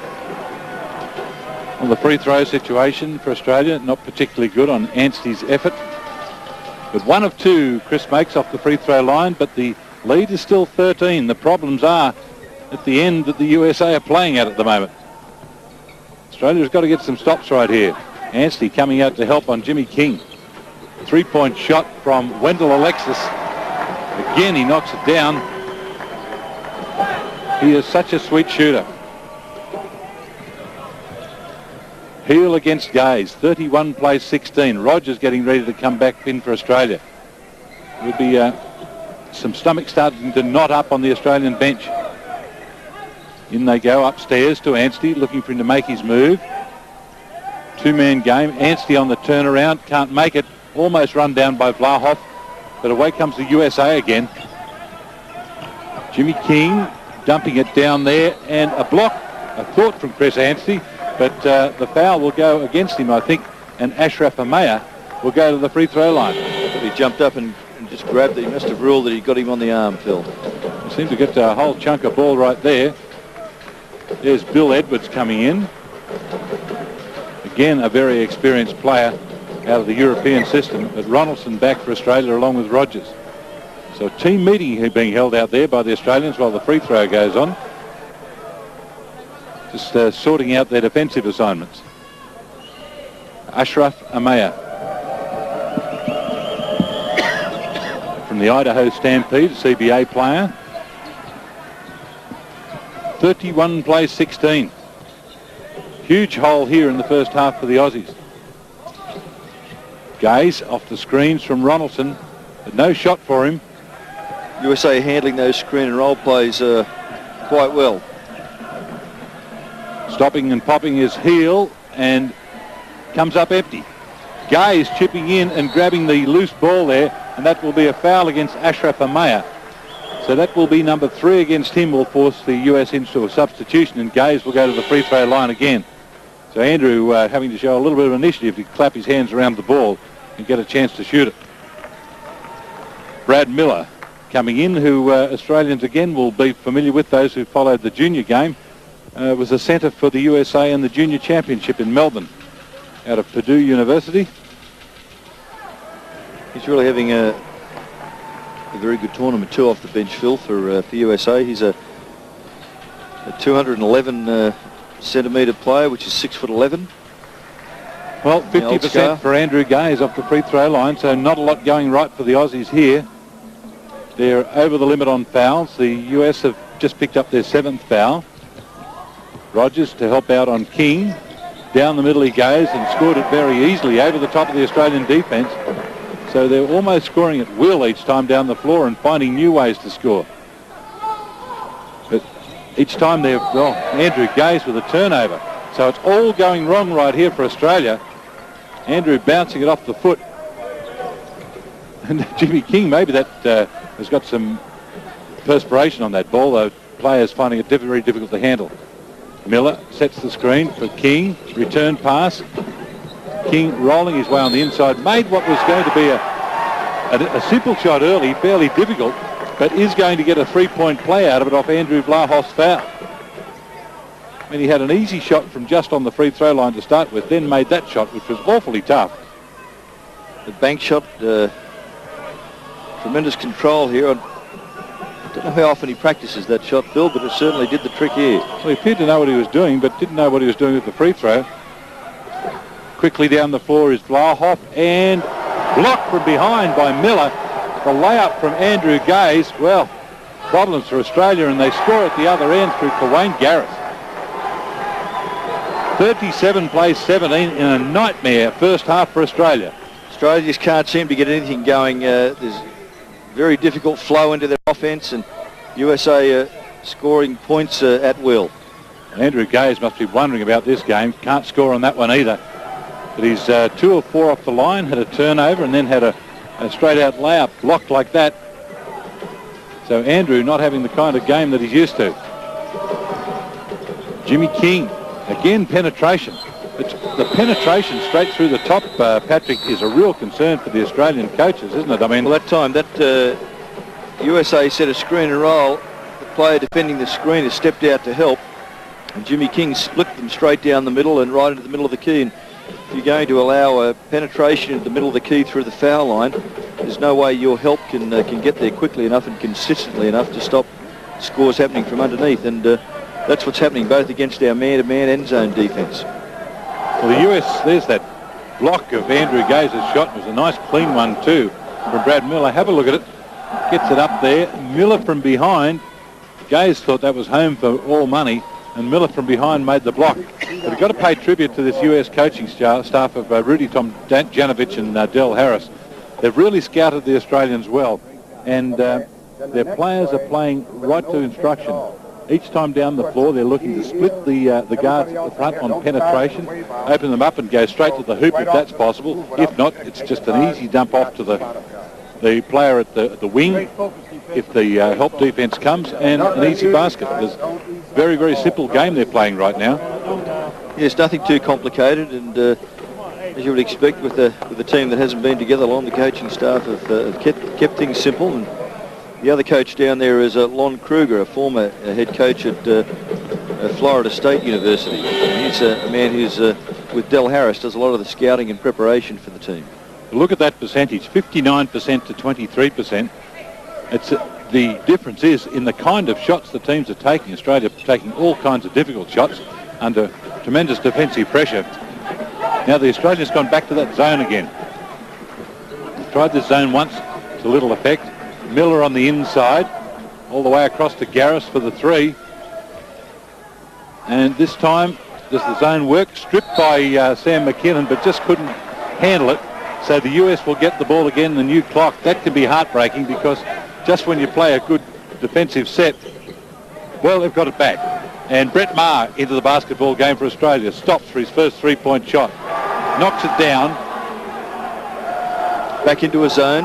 Well, the free throw situation for Australia, not particularly good on Anstey's effort. But 1 of 2 Chris makes off the free throw line, but the lead is still 13. The problems are at the end that the USA are playing at the moment. Australia's got to get some stops right here. Anstey coming out to help on Jimmy King. 3-point shot from Wendell Alexis. Again, he knocks it down. He is such a sweet shooter. Heel against Gaze. 31 plays 16. Rogers getting ready to come back in for Australia. Would be some stomach starting to knot up on the Australian bench. In they go upstairs to Anstey, looking for him to make his move. 2-man game. Anstey on the turnaround, can't make it. Almost run down by Vlahoff, but away comes the USA again. Jimmy King dumping it down there, and a block, a thought from Chris Anstey, but the foul will go against him, I think, and Ashraf Amaya will go to the free throw line. But he jumped up and just grabbed it. He must have ruled that he got him on the arm, Phil. He seemed to get a whole chunk of ball right there. There's Bill Edwards coming in. Again, a very experienced player out of the European system, but Ronaldson back for Australia along with Rogers. So team meeting being held out there by the Australians while the free throw goes on. Just sorting out their defensive assignments. Ashraf Amaya from the Idaho Stampede, CBA player. 31 plays 16. Huge hole here in the first half for the Aussies. Gaze off the screens from Ronaldson, but no shot for him. USA handling those screen and roll plays quite well. Stopping and popping his heel and comes up empty. Gaze chipping in and grabbing the loose ball there, and that will be a foul against Ashraf Amaya. So that will be number 3 against him, will force the US into a substitution, and Gaze will go to the free throw line again. So Andrew having to show a little bit of initiative to clap his hands around the ball and get a chance to shoot it. Brad Miller coming in, who Australians again will be familiar with, those who followed the junior game, was a centre for the USA in the junior championship in Melbourne out of Purdue University. He's really having a very good tournament too off the bench, Phil, for USA. He's a 211 centimetre player, which is 6'11". Well, 50% for Andrew Gaze off the free throw line, so not a lot going right for the Aussies here. They're over the limit on fouls. The US have just picked up their 7th foul. Rogers to help out on King. Down the middle he goes and scored it very easily over the top of the Australian defence. So they're almost scoring at will each time down the floor and finding new ways to score. But each time they're, well, Andrew Gaze with a turnover. So it's all going wrong right here for Australia. Andrew bouncing it off the foot. And Jimmy King, maybe that has got some perspiration on that ball, though players finding it very difficult to handle. Miller sets the screen for King. Return pass. King rolling his way on the inside. Made what was going to be a simple shot early, fairly difficult, but is going to get a 3-point play out of it off Andrew Vlahoff's foul. mean, he had an easy shot from just on the free throw line to start with, then made that shot, which was awfully tough. The bank shot, tremendous control here. I don't know how often he practices that shot, Bill, but it certainly did the trick here. Well, he appeared to know what he was doing, but didn't know what he was doing with the free throw. Quickly down the floor is Vlahoff, and blocked from behind by Miller. The layup from Andrew Gaze. Well, problems for Australia, and they score at the other end through Kawayne Garris. 37 plays 17 in a nightmare first half for Australia. Australia just can't seem to get anything going. There's very difficult flow into their offense, and USA scoring points at will. Andrew Gaze must be wondering about this game. Can't score on that one either. But he's 2 of 4 off the line, had a turnover, and then had a straight-out layup blocked like that. So Andrew not having the kind of game that he's used to. Jimmy King, again penetration. It's the penetration straight through the top, Patrick, is a real concern for the Australian coaches, isn't it? I mean, well, that time, that USA set a screen and roll. The player defending the screen has stepped out to help, and Jimmy King split them straight down the middle and right into the middle of the key. And if you're going to allow penetration into the middle of the key through the foul line, there's no way your help can get there quickly enough and consistently enough to stop scores happening from underneath. And that's what's happening both against our man-to-man end zone defence. Well, the US, there's that block of Andrew Gaze's shot. It was a nice clean one too from Brad Miller. Have a look at it. Gets it up there. Miller from behind. Gaze thought that was home for all money, and Miller from behind made the block. But we've got to pay tribute to this US coaching staff of Rudy Tomjanovich and Del Harris. They've really scouted the Australians well, and their players are playing right to instruction. Each time down the floor, they're looking to split the guards at the front on penetration, open them up and go straight to the hoop if that's possible. If not, it's just an easy dump off to the player at the wing if the help defence comes, and an easy basket. There's a very, very simple game they're playing right now. Yes, nothing too complicated, and as you would expect with a team that hasn't been together long, the coaching staff have kept things simple. And the other coach down there is Lon Kruger, a former head coach at Florida State University. He's a man who's, with Del Harris, does a lot of the scouting and preparation for the team. Look at that percentage, 59% to 23%. The difference is in the kind of shots the teams are taking. Australia taking all kinds of difficult shots under tremendous defensive pressure. Now the Australians gone back to that zone again. They've tried this zone once to little effect. Miller on the inside, all the way across to Garris for the three. And this time, does the zone work? Stripped by Sam McKinnon, but just couldn't handle it. So the US will get the ball again, the new clock. That can be heartbreaking, because just when you play a good defensive set, well, they've got it back. And Brett Maher into the basketball game for Australia. Stops for his first three-point shot. Knocks it down. Back into a zone.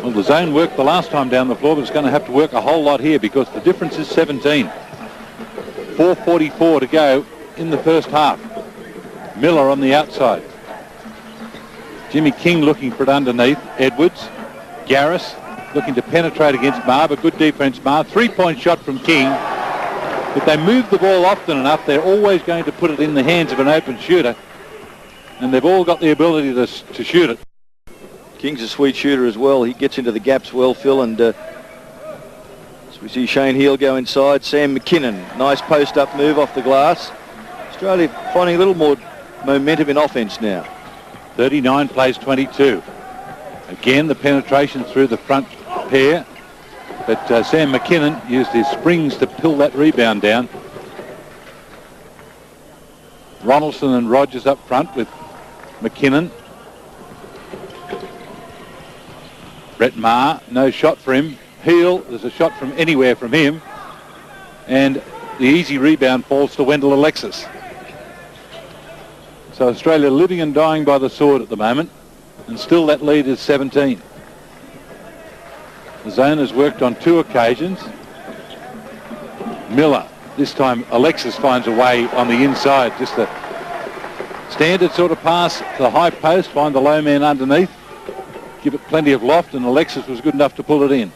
Well, the zone worked the last time down the floor, but it's going to have to work a whole lot here, because the difference is 17. 4:44 to go in the first half. Miller on the outside. Jimmy King looking for it underneath. Edwards. Garris looking to penetrate against Maher, but good defense, Maher. Three-point shot from King. If they move the ball often enough, they're always going to put it in the hands of an open shooter, and they've all got the ability to shoot it. King's a sweet shooter as well. He gets into the gaps well, Phil, and as we see Shane Heal go inside. Sam McKinnon, nice post-up move off the glass. Australia finding a little more momentum in offense now. 39 plays 22. Again, the penetration through the front pair, but Sam McKinnon used his springs to pull that rebound down. Ronaldson and Rogers up front with McKinnon. Brett Maher, no shot for him. Heal, there's a shot from anywhere from him. And the easy rebound falls to Wendell Alexis. So Australia living and dying by the sword at the moment, and still that lead is 17. The zone has worked on 2 occasions. Miller, this time Alexis finds a way on the inside, just a standard sort of pass to the high post, find the low man underneath, give it plenty of loft, and Alexis was good enough to pull it in.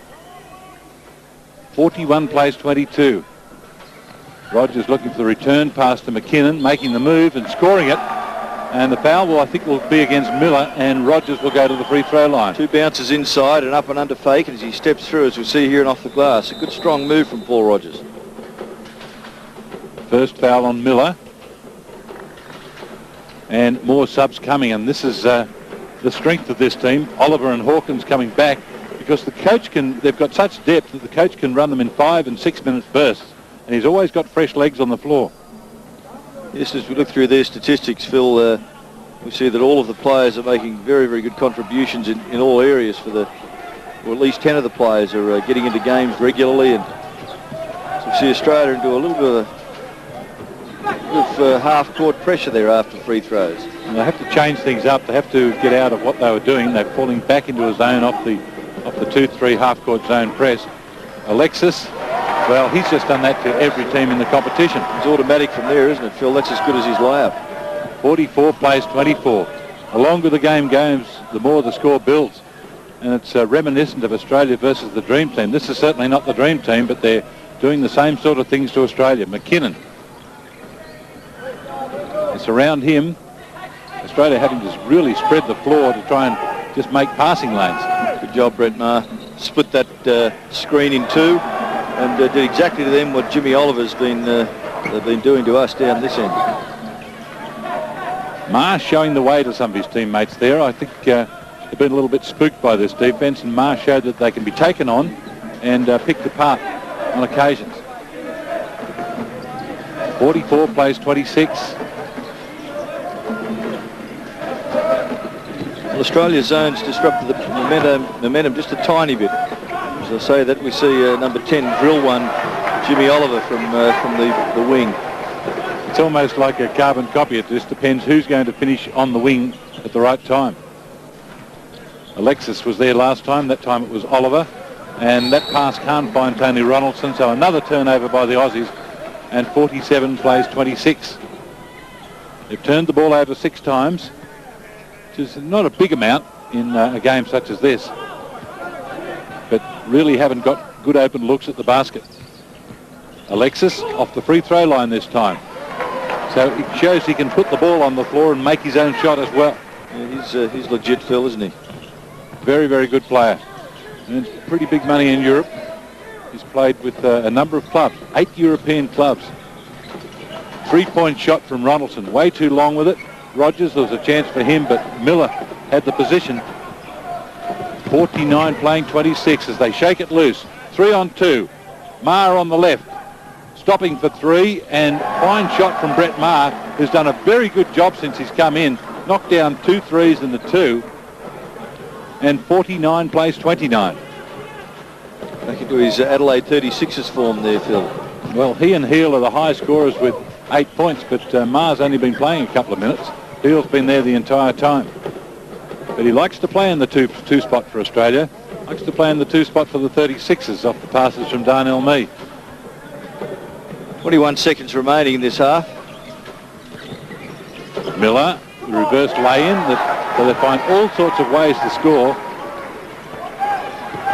41 plays 22. Rogers looking for the return pass to McKinnon, making the move and scoring it. And the foul will, I think, will be against Miller, and Rogers will go to the free throw line. 2 bounces inside and up and under fake, and as he steps through, as we see here and off the glass, a good strong move from Paul Rogers. First foul on Miller. And more subs coming, and this is the strength of this team. Oliver and Hawkins coming back, because the coach they've got such depth that the coach can run them in 5 and 6 minute bursts, and he's always got fresh legs on the floor. Yes, as we look through their statistics, Phil, we see that all of the players are making very, very good contributions in all areas or at least 10 of the players are getting into games regularly, and so we see Australia into a little bit of half-court pressure there after free throws. And they have to change things up. They have to get out of what they were doing. They're falling back into a zone off the 2-3 half-court zone press. Alexis, well, he's just done that to every team in the competition. It's automatic from there, isn't it, Phil? That's as good as his layup. 44 plays 24. The longer the game goes, the more the score builds. And it's reminiscent of Australia versus the Dream Team. This is certainly not the Dream Team, but they're doing the same sort of things to Australia. McKinnon. It's around him. Australia having to really spread the floor to try and just make passing lanes. Good job, Brett Maher. Split that screen in 2 and did exactly to them what Jimmy Oliver's been doing to us down this end. Maher showing the way to some of his teammates there. I think they've been a little bit spooked by this defence, and Maher showed that they can be taken on and picked apart on occasions. 44 plays 26. Well, Australia's zones disrupted the momentum just a tiny bit. As I say that, we see number 10 drill one, Jimmy Oliver from the wing. It's almost like a carbon copy. It just depends who's going to finish on the wing at the right time. Alexis was there last time. That time it was Oliver. And that pass can't find Tony Ronaldson. So another turnover by the Aussies. And 47 plays 26. They've turned the ball over 6 times, which is not a big amount in a game such as this. But really haven't got good open looks at the basket. Alexis off the free throw line this time. So it shows he can put the ball on the floor and make his own shot as well. Yeah, he's legit, Phil, isn't he? Very, very good player. And pretty big money in Europe. He's played with a number of clubs, 8 European clubs. 3-point shot from Ronaldson, way too long with it. Rogers, there was a chance for him, but Miller had the position. 49 playing 26 as they shake it loose. 3 on 2. Maher on the left. Stopping for 3, and fine shot from Brett Maher, who's done a very good job since he's come in. Knocked down 2 threes in the 2, and 49 plays 29. Back into his Adelaide 36ers form there, Phil. Well, he and Heel are the high scorers with 8 points, but Maher's only been playing a couple of minutes. Heel's been there the entire time. But he likes to play in the 2 spot for Australia. Likes to play in the 2 spot for the 36ers off the passes from Darnell Mee. 21 seconds remaining in this half. Miller, the reverse lay-in, so they find all sorts of ways to score.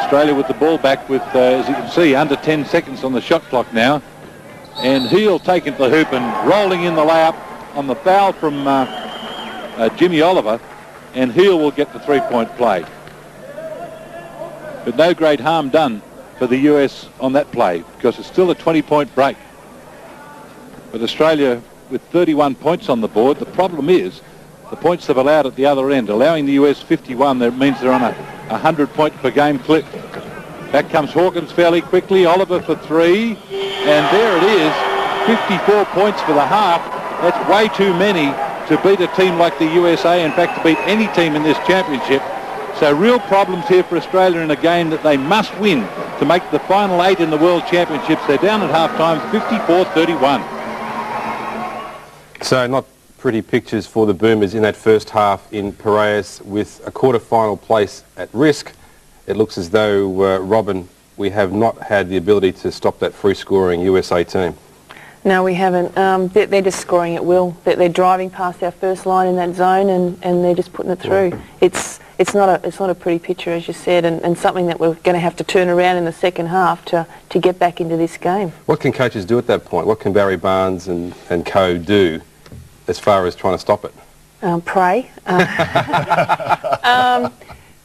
Australia with the ball back with, as you can see, under 10 seconds on the shot clock now. And Heel taking the hoop and rolling in the layup on the foul from Jimmy Oliver. And Heel will get the 3-point play. But no great harm done for the US on that play, because it's still a 20-point break. But Australia with 31 points on the board, the problem is the points they've allowed at the other end. Allowing the US 51, that means they're on a 100-point per game clip. Back comes Hawkins fairly quickly. Oliver for 3. And there it is, 54 points for the half. That's way too many to beat a team like the USA, in fact to beat any team in this championship. So real problems here for Australia in a game that they must win to make the final 8 in the World Championships. They're down at half-time, 54-31. So not pretty pictures for the Boomers in that first half in Piraeus, with a quarter-final place at risk. It looks as though, Robin, we have not had the ability to stop that free-scoring USA team. No, we haven't. They're just scoring at will. They're driving past our first line in that zone, and they're just putting it through. It's not a pretty picture, as you said, and something that we're going to have to turn around in the second half to get back into this game. What can coaches do at that point? What can Barry Barnes and co do as far as trying to stop it? Pray.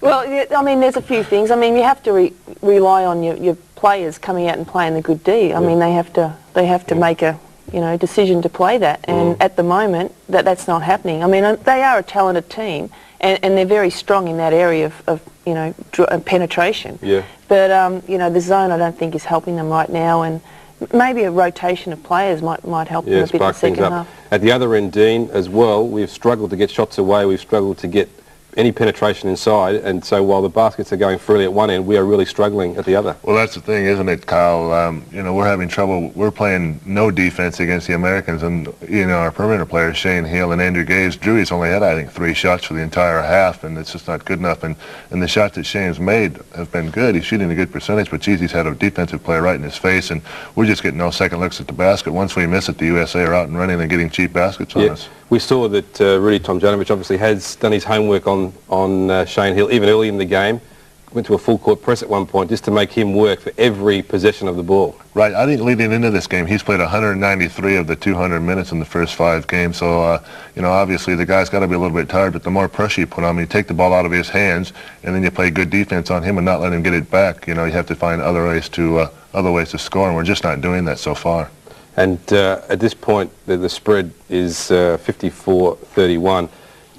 Well, I mean, there's a few things. I mean, you have to rely on your players coming out and playing the good D. I mean, they have to make a decision to play that, and at the moment that's not happening. I mean, they are a talented team, and they're very strong in that area of penetration. Yeah. But the zone I don't think is helping them right now, and maybe a rotation of players might help them a bit in the second half. At the other end, Dean, as well, we've struggled to get shots away. We've struggled to get any penetration inside, and so while the baskets are going freely at one end, we are really struggling at the other. Well, that's the thing, isn't it, Kyle? We're having trouble. We're playing no defense against the Americans, and our perimeter players, Shane Hill and Andrew Gaze, Drew's only had, I think, 3 shots for the entire half, and it's just not good enough. And the shots that Shane's made have been good. He's shooting a good percentage, but geez, he's had a defensive player right in his face, and we're just getting no second looks at the basket. Once we miss it, the USA are out and running and getting cheap baskets on us. We saw that Rudy Tomjanovich obviously has done his homework on Shane Hill, even early in the game. Went to a full court press at one point just to make him work for every possession of the ball. Right. I think leading into this game, he's played 193 of the 200 minutes in the first 5 games. So, obviously the guy's got to be a little bit tired, but the more pressure you put on him, you take the ball out of his hands, and then you play good defense on him and not let him get it back. You have to find other ways to score, and we're just not doing that so far. And at this point, the spread is 54-31.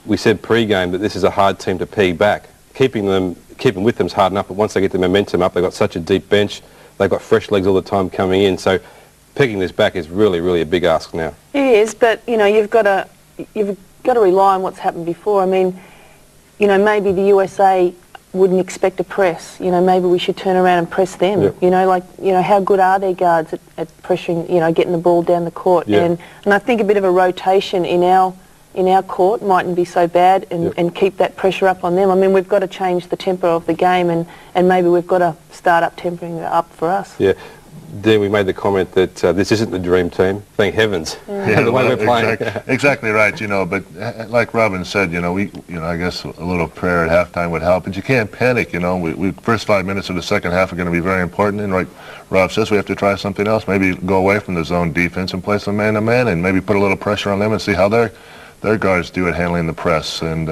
We said pre-game that this is a hard team to peg back. Keeping with them is hard enough, but once they get the momentum up, they've got such a deep bench, they've got fresh legs all the time coming in. So pegging this back is really, really a big ask now. It is, but you've got to rely on what's happened before. I mean, maybe the USA wouldn't expect a press. Maybe we should turn around and press them. Yep. How good are their guards at pressuring, getting the ball down the court? Yep. And I think a bit of a rotation in our court mightn't be so bad, and keep that pressure up on them. I mean, we've got to change the tempo of the game, and maybe we've got to start tempering it up for us. Yeah. Then we made the comment that this isn't the dream team. Thank heavens. Yeah, the way we're playing. Exactly right. But like Robin said, I guess a little prayer at halftime would help. But you can't panic. We first 5 minutes of the second half are going to be very important. And like Rob says, we have to try something else. Maybe go away from the zone defense and play some man-to-man, and maybe put a little pressure on them and see how their guards do at handling the press. And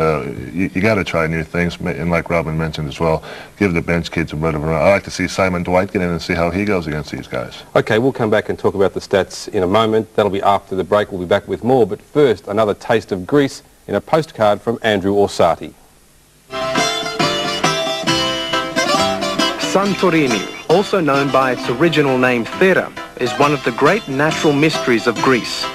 you got to try new things, and like Robin mentioned as well, give the bench kids a bit of a run. I like to see Simon Dwight get in and see how he goes against these guys. Okay, we'll come back and talk about the stats in a moment. That'll be after the break. We'll be back with more, but first, another taste of Greece in a postcard from Andrew Orsatti. Santorini, also known by its original name Thera, is one of the great natural mysteries of Greece.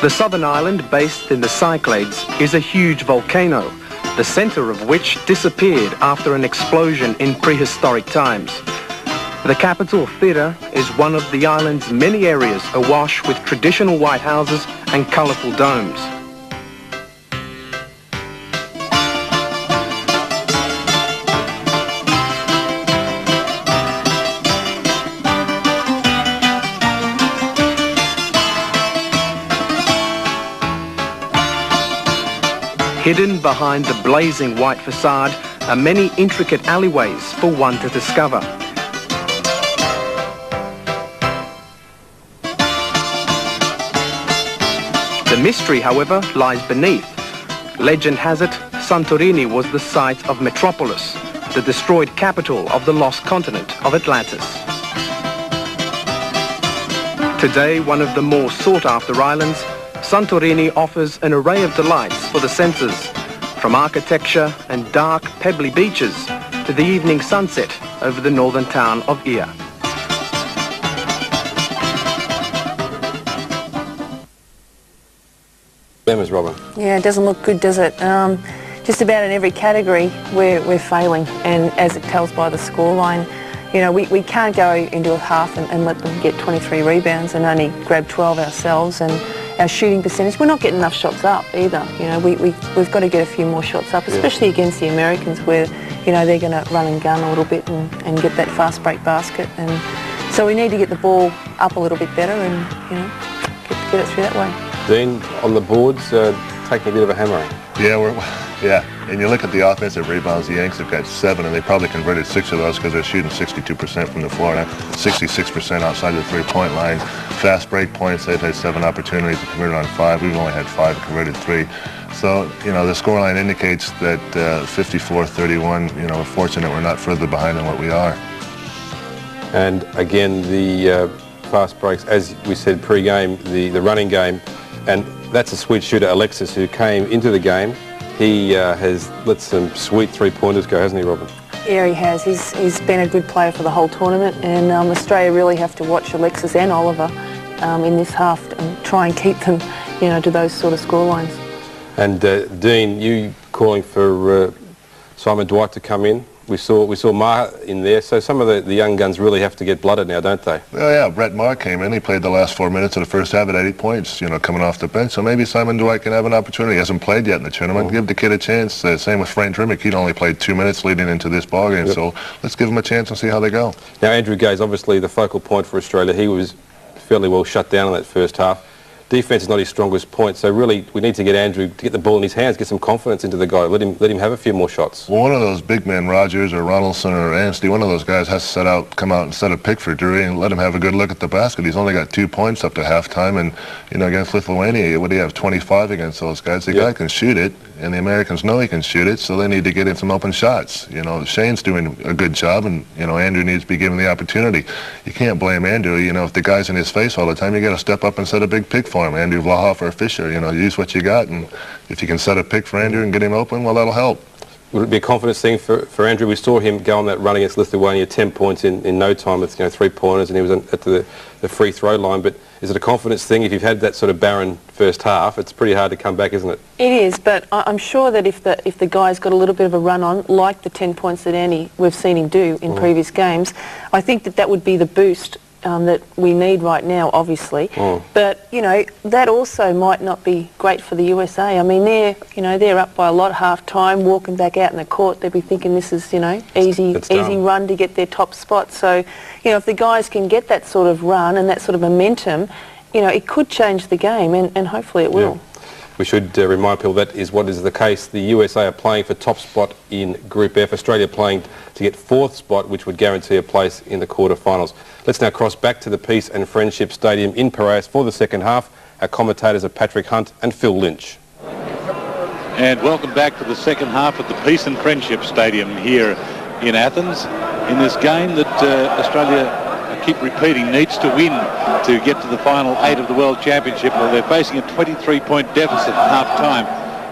The southern island, based in the Cyclades, is a huge volcano, the center of which disappeared after an explosion in prehistoric times. The capital, Thera, is one of the island's many areas awash with traditional white houses and colorful domes. Hidden behind the blazing white facade are many intricate alleyways for one to discover. The mystery, however, lies beneath. Legend has it, Santorini was the site of Metropolis, the destroyed capital of the lost continent of Atlantis. Today, one of the more sought-after islands, Santorini offers an array of delights for the senses, from architecture and dark, pebbly beaches to the evening sunset over the northern town of Ia. Ms. Robin. Yeah, it doesn't look good, does it? Just about in every category we're failing, and as it tells by the scoreline, we can't go into a half and let them get 23 rebounds and only grab 12 ourselves, and our shooting percentage, we're not getting enough shots up either. We've got to get a few more shots up, especially against the Americans, where they're going to run and gun a little bit and get that fast break basket. And so we need to get the ball up a little bit better and get it through that way. Dean, on the boards, taking a bit of a hammering. Yeah, and you look at the offensive rebounds, the Yanks have got 7, and they probably converted 6 of those because they're shooting 62% from the floor, 66% outside the three-point line. Fast break points, they've had 7 opportunities to convert on 5. We've only had 5 converted 3. So, you know, the scoreline indicates that 54-31, you know, we're fortunate we're not further behind than what we are. And again, the fast breaks, as we said pre-game, the running game, and that's a sweet shooter, Alexis, who came into the game. He has let some sweet three-pointers go, hasn't he, Robin? Yeah, he has. He's been a good player for the whole tournament, and Australia really have to watch Alexis and Oliver in this half and try and keep them, you know, to those sort of scorelines. And Dean, you calling for Simon Dwight to come in? We saw Maher in there, so some of the young guns really have to get blooded now, don't they? Well, yeah, Brett Maher came in. He played the last 4 minutes of the first half at 80 points, you know, coming off the bench. So maybe Simon Dwight can have an opportunity. He hasn't played yet in the tournament. Give the kid a chance. Same with Frank Drimmick. He'd only played 2 minutes leading into this ballgame, so let's give him a chance and see how they go. Now, Andrew Gay's obviously the focal point for Australia. He was fairly well shut down in that first half. Defence is not his strongest point, so really we need to get Andrew to get the ball in his hands, get some confidence into the guy, let him have a few more shots. Well, one of those big men, Rogers or Ronaldson or Anstey, one of those guys has to come out and set a pick for Drury and let him have a good look at the basket. He's only got 2 points up to halftime, and you know, against Lithuania, what do you have, 25 against those guys? The guy can shoot it, and the Americans know he can shoot it, so they need to get him some open shots. You know, Shane's doing a good job, and you know, Andrew needs to be given the opportunity. You can't blame Andrew. You know, if the guy's in his face all the time, you got to step up and set a big pick for him. Andrew Vlahoff or Fisher, you know, use what you got, and if you can set a pick for Andrew and get him open, well, that'll help. Would it be a confidence thing for Andrew? We saw him go on that run against Lithuania, 10 points in no time with, you know, 3-pointers, and he was at the free throw line. But is it a confidence thing? If you've had that sort of barren first half, it's pretty hard to come back, isn't it? It is, but I'm sure that if the guy's got a little bit of a run on, like the 10 points that we've seen him do in previous games, I think that would be the boost that we need right now, obviously. But you know, that also might not be great for the USA. I mean, they're up by a lot half time, walking back out in the court. They'll be thinking this is, you know, easy run to get their top spot. So, you know, if the guys can get that sort of run and that sort of momentum, you know, it could change the game, and hopefully it will. We should remind people that is what is the case. The USA are playing for top spot in Group F. Australia playing to get 4th spot, which would guarantee a place in the quarterfinals. Let's now cross back to the Peace and Friendship Stadium in Piraeus for the second half. Our commentators are Patrick Hunt and Phil Lynch. And welcome back to the second half of the Peace and Friendship Stadium here in Athens. In this game that Australia, I keep repeating, needs to win to get to the final 8 of the World Championship. Well, they're facing a 23-point deficit at half-time.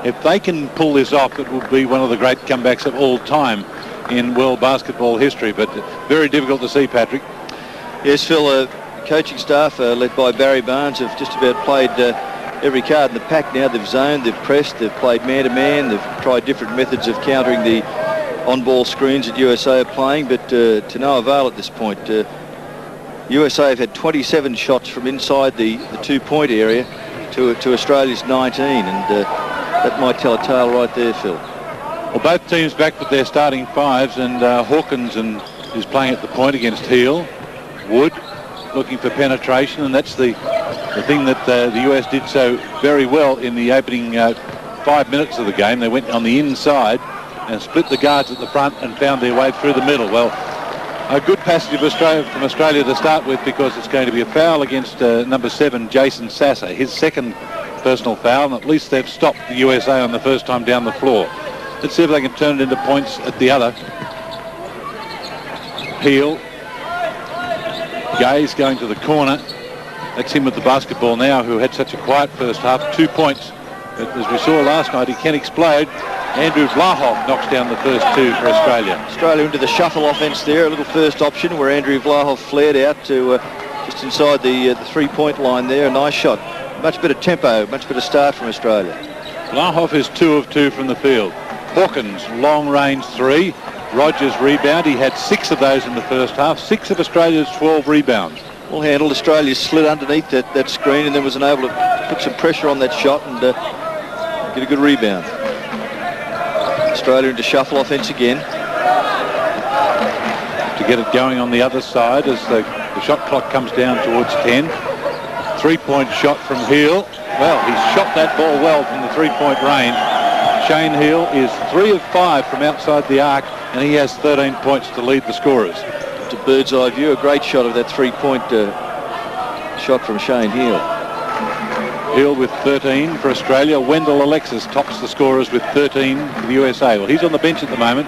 If they can pull this off, it will be one of the great comebacks of all time in world basketball history. But very difficult to see, Patrick. Yes, Phil, coaching staff led by Barry Barnes have just about played every card in the pack now. They've zoned, they've pressed, they've played man-to-man, they've tried different methods of countering the on-ball screens that USA are playing, but to no avail at this point. USA have had 27 shots from inside the 2-point area to Australia's 19, and that might tell a tale right there, Phil. Well, both teams back with their starting 5s, and Hawkins is playing at the point against Heel. Wood looking for penetration, and that's the thing that the US did so very well in the opening 5 minutes of the game. They went on the inside and split the guards at the front and found their way through the middle. Well, a good passage from Australia to start with, because it's going to be a foul against number 7, Jason Sasser, his second personal foul, and at least they've stopped the USA on the first time down the floor. Let's see if they can turn it into points at the other. Heel. Gay's going to the corner. That's him with the basketball now, who had such a quiet first half. 2 points. But as we saw last night, he can explode. Andrew Vlahoff knocks down the first 2 for Australia. Australia into the shuffle offence there, a little first option where Andrew Vlahoff flared out to just inside the 3-point line there. A nice shot. Much better tempo, much better start from Australia. Vlahoff is 2 of 2 from the field. Hawkins, long range 3. Rogers rebound. He had 6 of those in the first half. 6 of Australia's 12 rebounds. Well handled. Australia slid underneath that screen and then was unable to put some pressure on that shot and get a good rebound. Australia into shuffle offence again. To get it going on the other side as the shot clock comes down towards 10. 3-point shot from Heel. Well, he's shot that ball well from the 3-point range. Shane Heel is 3 of 5 from outside the arc, and he has 13 points to lead the scorers. It's a bird's eye view, a great shot of that 3-point shot from Shane Heel. Heel with 13 for Australia. Wendell Alexis tops the scorers with 13 for the USA. Well, he's on the bench at the moment.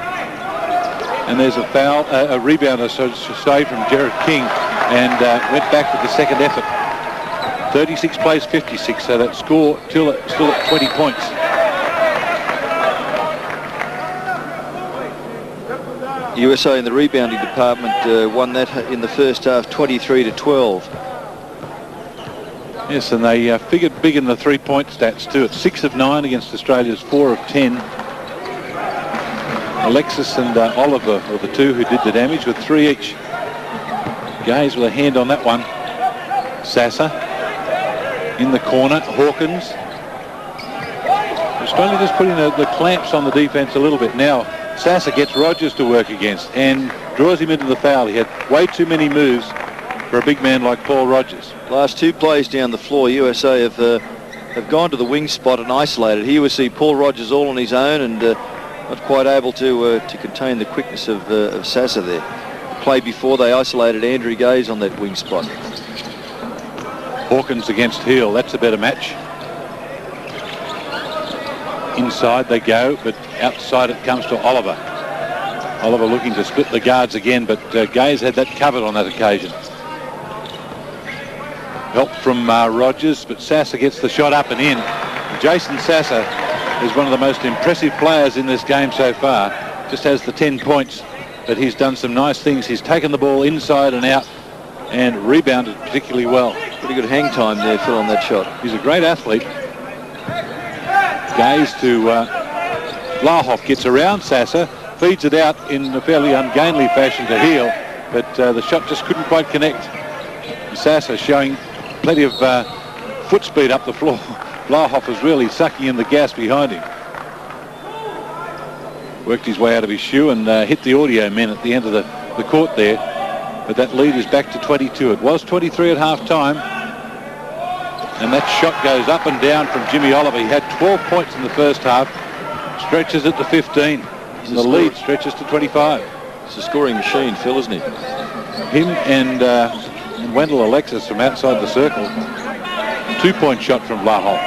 And there's a foul, a rebound, I should say, from Jared King, and went back with the second effort. 36 plays 56, so that score still at 20 points. USA in the rebounding department won that in the first half, 23-12. Yes, and they figured big in the 3-point stats too. It's 6 of 9 against Australia's 4 of 10. Alexis and Oliver were the two who did the damage with 3 each. Gaze with a hand on that one. Sasser in the corner. Hawkins. Australia just putting the clamps on the defense a little bit. Now Sasser gets Rogers to work against and draws him into the foul. He had way too many moves for a big man like Paul Rogers. Last 2 plays down the floor, USA have gone to the wing spot and isolated. Here we see Paul Rogers all on his own and not quite able to contain the quickness of Sasser there. The play before, they isolated Andrew Gaze on that wing spot. Hawkins against Heel, that's a better match. Inside they go, but outside it comes to Oliver. Oliver looking to split the guards again, but Gaze had that covered on that occasion. Help from Rogers, but Sasser gets the shot up and in. Jason Sasser is one of the most impressive players in this game so far. Just has the 10 points, but he's done some nice things. He's taken the ball inside and out and rebounded particularly well. Pretty good hang time there, Phil, on that shot. He's a great athlete. Gaze to Vlahoff, gets around Sasser, feeds it out in a fairly ungainly fashion to Heel, but the shot just couldn't quite connect. Sasser showing plenty of foot speed up the floor. Vlahoff was really sucking in the gas behind him. Worked his way out of his shoe and hit the audio men at the end of the court there. But that lead is back to 22. It was 23 at half-time. And that shot goes up and down from Jimmy Oliver. He had 12 points in the first half. Stretches it to 15. And the lead stretches to 25. It's a scoring machine, Phil, isn't he? Him and Wendell Alexis from outside the circle. 2-point shot from Vlahoff.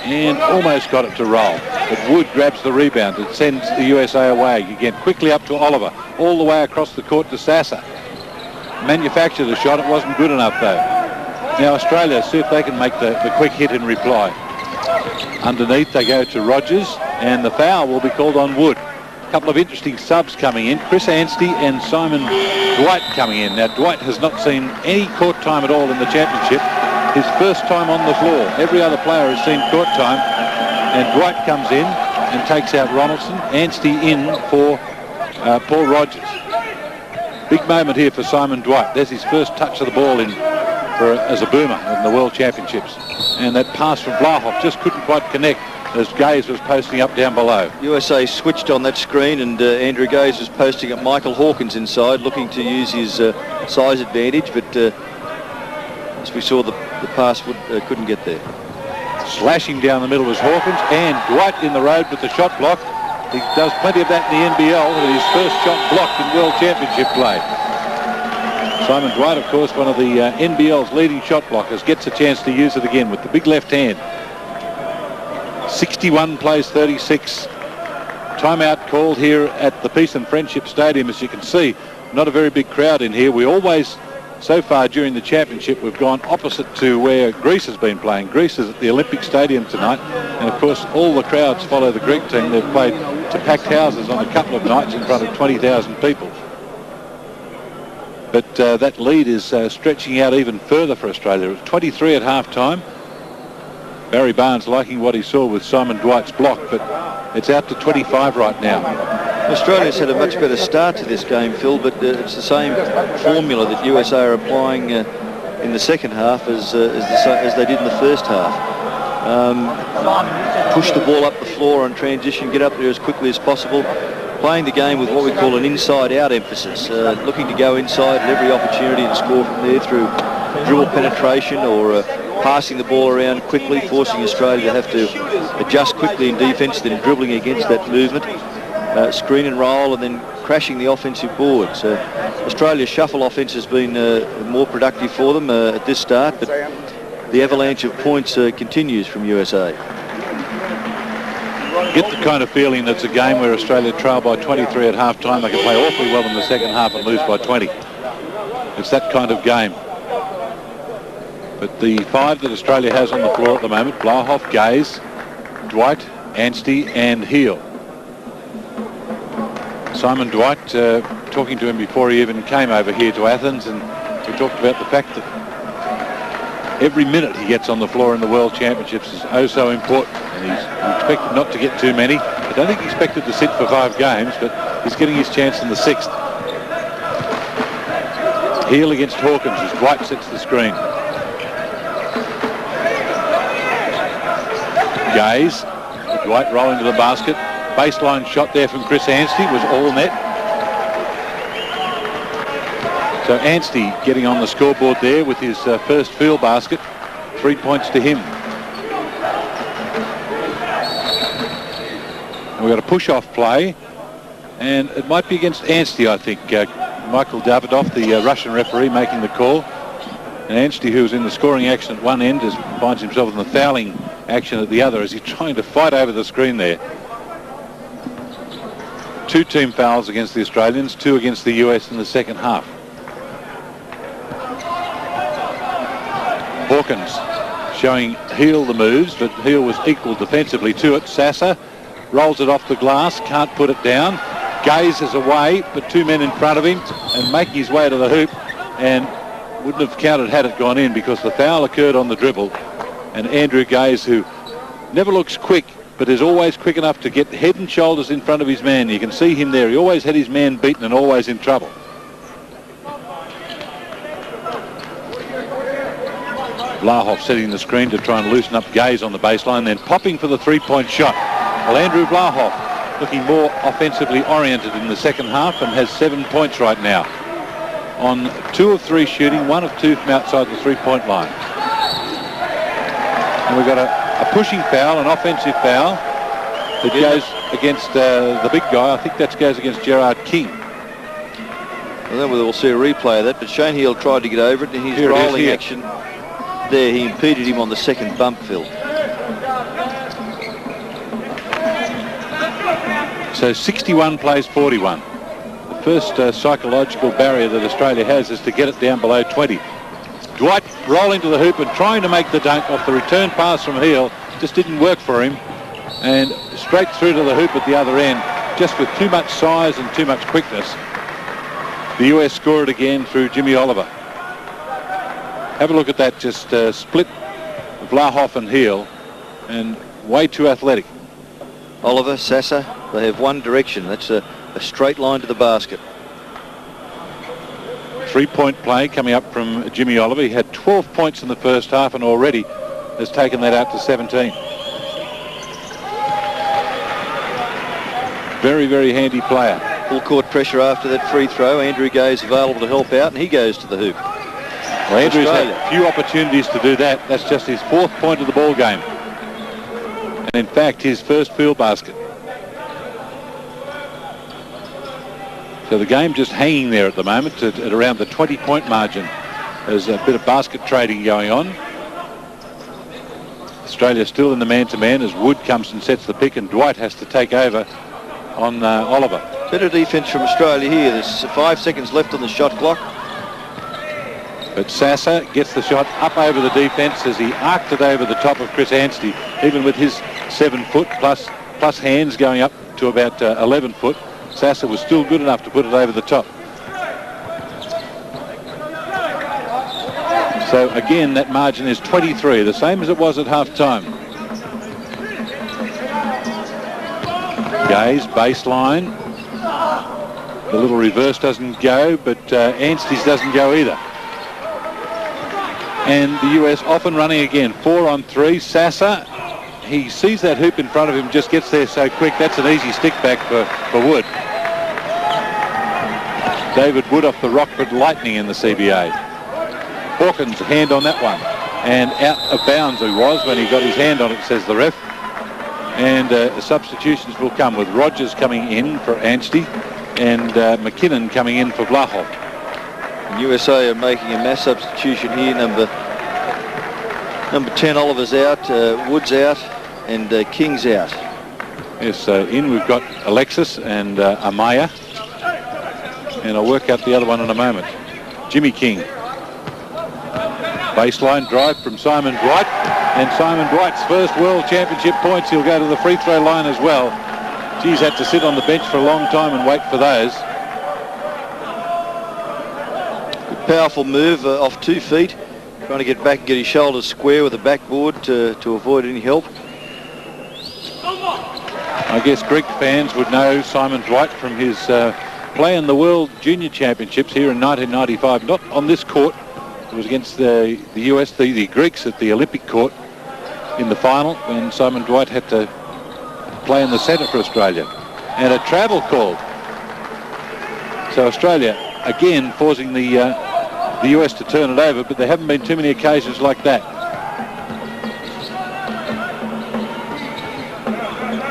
And almost got it to roll. But Wood grabs the rebound and sends the USA away. Again, quickly up to Oliver. All the way across the court to Sasser. Manufactured a shot. It wasn't good enough, though. Now Australia, see if they can make the quick hit in reply. Underneath they go to Rogers, and the foul will be called on Wood. A couple of interesting subs coming in. Chris Anstey and Simon Dwight coming in. Now Dwight has not seen any court time at all in the championship. His first time on the floor. Every other player has seen court time. And Dwight comes in and takes out Ronaldson. Anstey in for Paul Rogers. Big moment here for Simon Dwight. There's his first touch of the ball as a boomer in the World Championships. And that pass from Vlahoff just couldn't quite connect as Gaze was posting up down below. USA switched on that screen and Andrew Gaze was posting at Michael Hawkins inside, looking to use his size advantage, but as we saw, the pass couldn't get there. Slashing down the middle was Hawkins, and Dwight in the road with the shot block. He does plenty of that in the NBL with his first shot blocked in World Championship play. Simon Dwight, of course, one of the NBL's leading shot blockers, gets a chance to use it again with the big left hand. 61 plays 36. Timeout called here at the Peace and Friendship Stadium. As you can see, not a very big crowd in here. We always, so far during the championship, we've gone opposite to where Greece has been playing. Greece is at the Olympic Stadium tonight, and of course all the crowds follow the Greek team. They've played to packed houses on a couple of nights in front of 20,000 people. But that lead is stretching out even further for Australia. It was 23 at half-time. Barry Barnes liking what he saw with Simon Dwight's block, but it's out to 25 right now. Australia's had a much better start to this game, Phil, but it's the same formula that USA are applying in the second half as they did in the first half. Push the ball up the floor on transition, get up there as quickly as possible. Playing the game with what we call an inside-out emphasis, looking to go inside at every opportunity and score from there through dribble penetration or passing the ball around quickly, forcing Australia to have to adjust quickly in defence, then dribbling against that movement, screen and roll, and then crashing the offensive board. So Australia's shuffle offence has been more productive for them at this start, but the avalanche of points continues from USA. Get the kind of feeling that's a game where Australia trail by 23 at half-time. They can play awfully well in the second half and lose by 20. It's that kind of game. But the five that Australia has on the floor at the moment, Blahoff, Gaze, Dwight, Anstey and Heel. Simon Dwight, talking to him before he even came over here to Athens, and we talked about the fact that every minute he gets on the floor in the World Championships is oh so important, and he's expected not to get too many. I don't think he expected to sit for 5 games, but he's getting his chance in the 6th. Heel against Hawkins as Dwight sets the screen. Gaze, Dwight rolling to the basket. Baseline shot there from Chris Anstey was all net. So Anstey getting on the scoreboard there with his first field basket. 3 points to him. And we've got a push-off play, and it might be against Anstey, I think. Michael Davidoff, the Russian referee, making the call. And Anstey, who's in the scoring action at one end, finds himself in the fouling action at the other as he's trying to fight over the screen there. 2 team fouls against the Australians, 2 against the US in the second half. Hawkins showing Heel the moves, but Heel was equal defensively to it. Sasser rolls it off the glass, can't put it down. Gaze is away, but 2 men in front of him and making his way to the hoop, and wouldn't have counted had it gone in because the foul occurred on the dribble. And Andrew Gaze, who never looks quick, but is always quick enough to get head and shoulders in front of his man. You can see him there. He always had his man beaten and always in trouble. Blahoff setting the screen to try and loosen up Gaze on the baseline, then popping for the 3-point shot. Well, Andrew Blahoff looking more offensively oriented in the second half and has 7 points right now on 2 of 3 shooting, 1 of 2 from outside the 3-point line. And we've got a pushing foul, an offensive foul that goes against the big guy. I think that goes against Gerard King. Well, then we'll see a replay of that, but Shane Heel tried to get over it, and his rolling action there, he impeded him on the second bump, Phil. So 61 plays 41. The first psychological barrier that Australia has is to get it down below 20. Dwight rolling to the hoop and trying to make the dunk off the return pass from Heel. Just didn't work for him. And straight through to the hoop at the other end, just with too much size and too much quickness. The US scored again through Jimmy Oliver. Have a look at that, just split Blahoff and Heel, and way too athletic. Oliver, Sasser, they have one direction. That's a straight line to the basket. 3-point play coming up from Jimmy Oliver. He had 12 points in the first half and already has taken that out to 17. Very, very handy player. Full court pressure after that free throw. Andrew Gaze available to help out, and he goes to the hoop. Well, Andrew's had a few opportunities to do that. That's just his 4th point of the ball game. And in fact, his first field basket. So the game just hanging there at the moment at around the 20-point margin. There's a bit of basket trading going on. Australia still in the man-to-man as Wood comes and sets the pick, and Dwight has to take over on Oliver. Better defence from Australia here. There's 5 seconds left on the shot clock. But Sasser gets the shot up over the defence as he arced it over the top of Chris Anstey, even with his 7 foot plus hands going up to about 11 foot. Sasser was still good enough to put it over the top. So again, that margin is 23, the same as it was at half-time. Gaze, baseline. The little reverse doesn't go, but Anstey's doesn't go either. And the US off and running again. 4-on-3. Sasser, he sees that hoop in front of him, just gets there so quick. That's an easy stick back for Wood. David Wood off the Rockford Lightning in the CBA. Hawkins' hand on that one. And out of bounds he was when he got his hand on it, says the ref. And substitutions will come with Rogers coming in for Anstey and McKinnon coming in for Vlahov. And USA are making a mass substitution here. Number 10 Oliver's out, Woods out, and King's out. Yes, in we've got Alexis and Amaya. And I'll work out the other one in a moment. Jimmy King. Baseline drive from Simon Dwight. And Simon Dwight's first World Championship points. He'll go to the free throw line as well. Geez, had to sit on the bench for a long time and wait for those. Good, powerful move off 2 feet. Trying to get back and get his shoulders square with the backboard to avoid any help. I guess Greek fans would know Simon Dwight from his play in the World Junior Championships here in 1995. Not on this court. It was against the US, the Greeks at the Olympic court in the final when Simon Dwight had to play in the centre for Australia. And a travel called. So Australia again forcing the US to turn it over, but there haven't been too many occasions like that.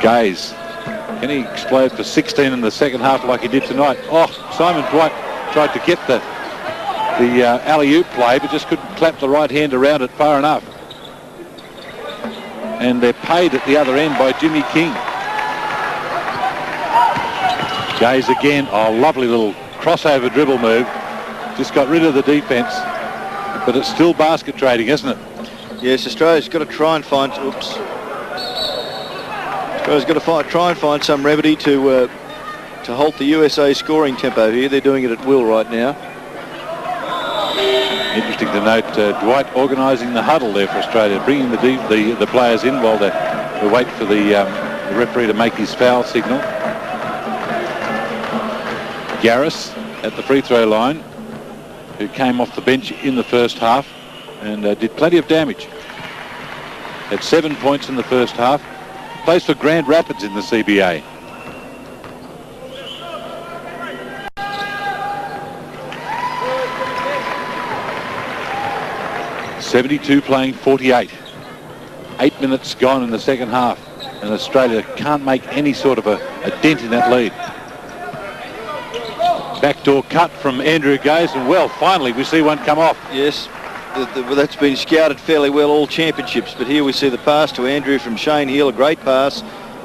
Gaze. Can he explode for 16 in the second half like he did tonight? Oh, Simon Dwight tried to get the alley-oop play, but just couldn't clap the right hand around it far enough. And they're paid at the other end by Jimmy King. Gaze again. Oh, lovely little crossover dribble move. Just got rid of the defence, but it's still basket trading, isn't it? Yes, Australia's got to try and find. Oops. Australia's got to try and find some remedy to halt the USA scoring tempo here. They're doing it at will right now. Interesting to note Dwight organising the huddle there for Australia, bringing the players in while they wait for the referee to make his foul signal. Garris at the free throw line, who came off the bench in the first half and did plenty of damage. Had 7 points in the first half. Plays for Grand Rapids in the CBA. .72 playing 48. 8 minutes gone in the second half, and Australia can't make any sort of a dent in that lead. Backdoor cut from Andrew Gaze, and well, finally we see one come off. Yes, that's been scouted fairly well all championships, but here we see the pass to Andrew from Shane Heal, a great pass,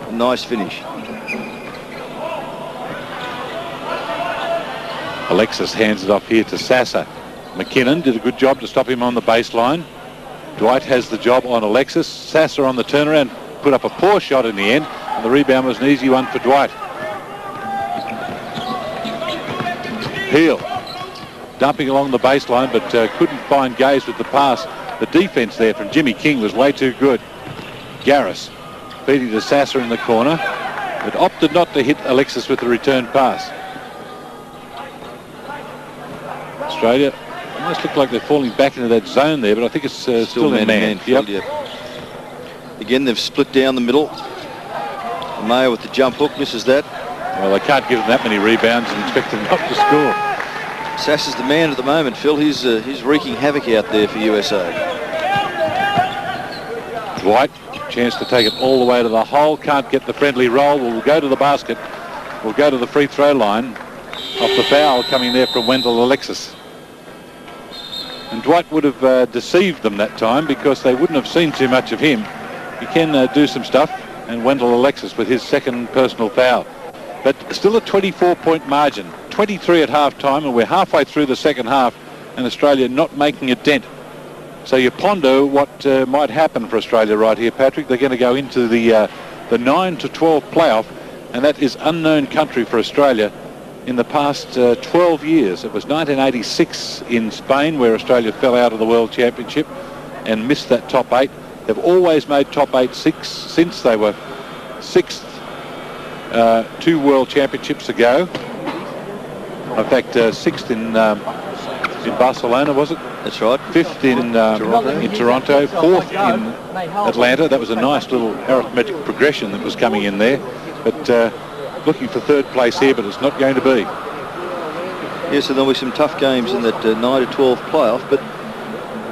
a nice finish. Alexis hands it off here to Sasser. McKinnon did a good job to stop him on the baseline. Dwight has the job on Alexis. Sasser on the turnaround put up a poor shot in the end, and the rebound was an easy one for Dwight. Heal dumping along the baseline, but couldn't find Gaze with the pass. The defence there from Jimmy King was way too good. Garris feeding to Sasser in the corner, but opted not to hit Alexis with the return pass. Australia almost look like they're falling back into that zone there, but I think it's still in man. Yep. Again, they've split down the middle. Mayo with the jump hook, misses that. Well, they can't give them that many rebounds and expect them not to score. Sass is the man at the moment, Phil. He's wreaking havoc out there for USA. Dwight, chance to take it all the way to the hole. Can't get the friendly roll. We'll go to the basket. We'll go to the free throw line. Off the foul coming there from Wendell Alexis. And Dwight would have deceived them that time because they wouldn't have seen too much of him. He can do some stuff, and Wendell Alexis with his second personal foul. But still a 24-point margin. 23 at half-time, and we're halfway through the second half, and Australia not making a dent. So you ponder what might happen for Australia right here, Patrick. They're going to go into the 9-12 playoff, and that is unknown country for Australia. In the past 12 years, it was 1986 in Spain where Australia fell out of the World Championship and missed that top 8. They've always made top 8 since they were 6th 2 World Championships ago. In fact, 6th in Barcelona, was it? That's right. 5th in Toronto, 4th in Atlanta. That was a nice little arithmetic progression that was coming in there. But looking for 3rd place here, but it's not going to be. Yes, and there'll be some tough games in that 9-12 playoff, but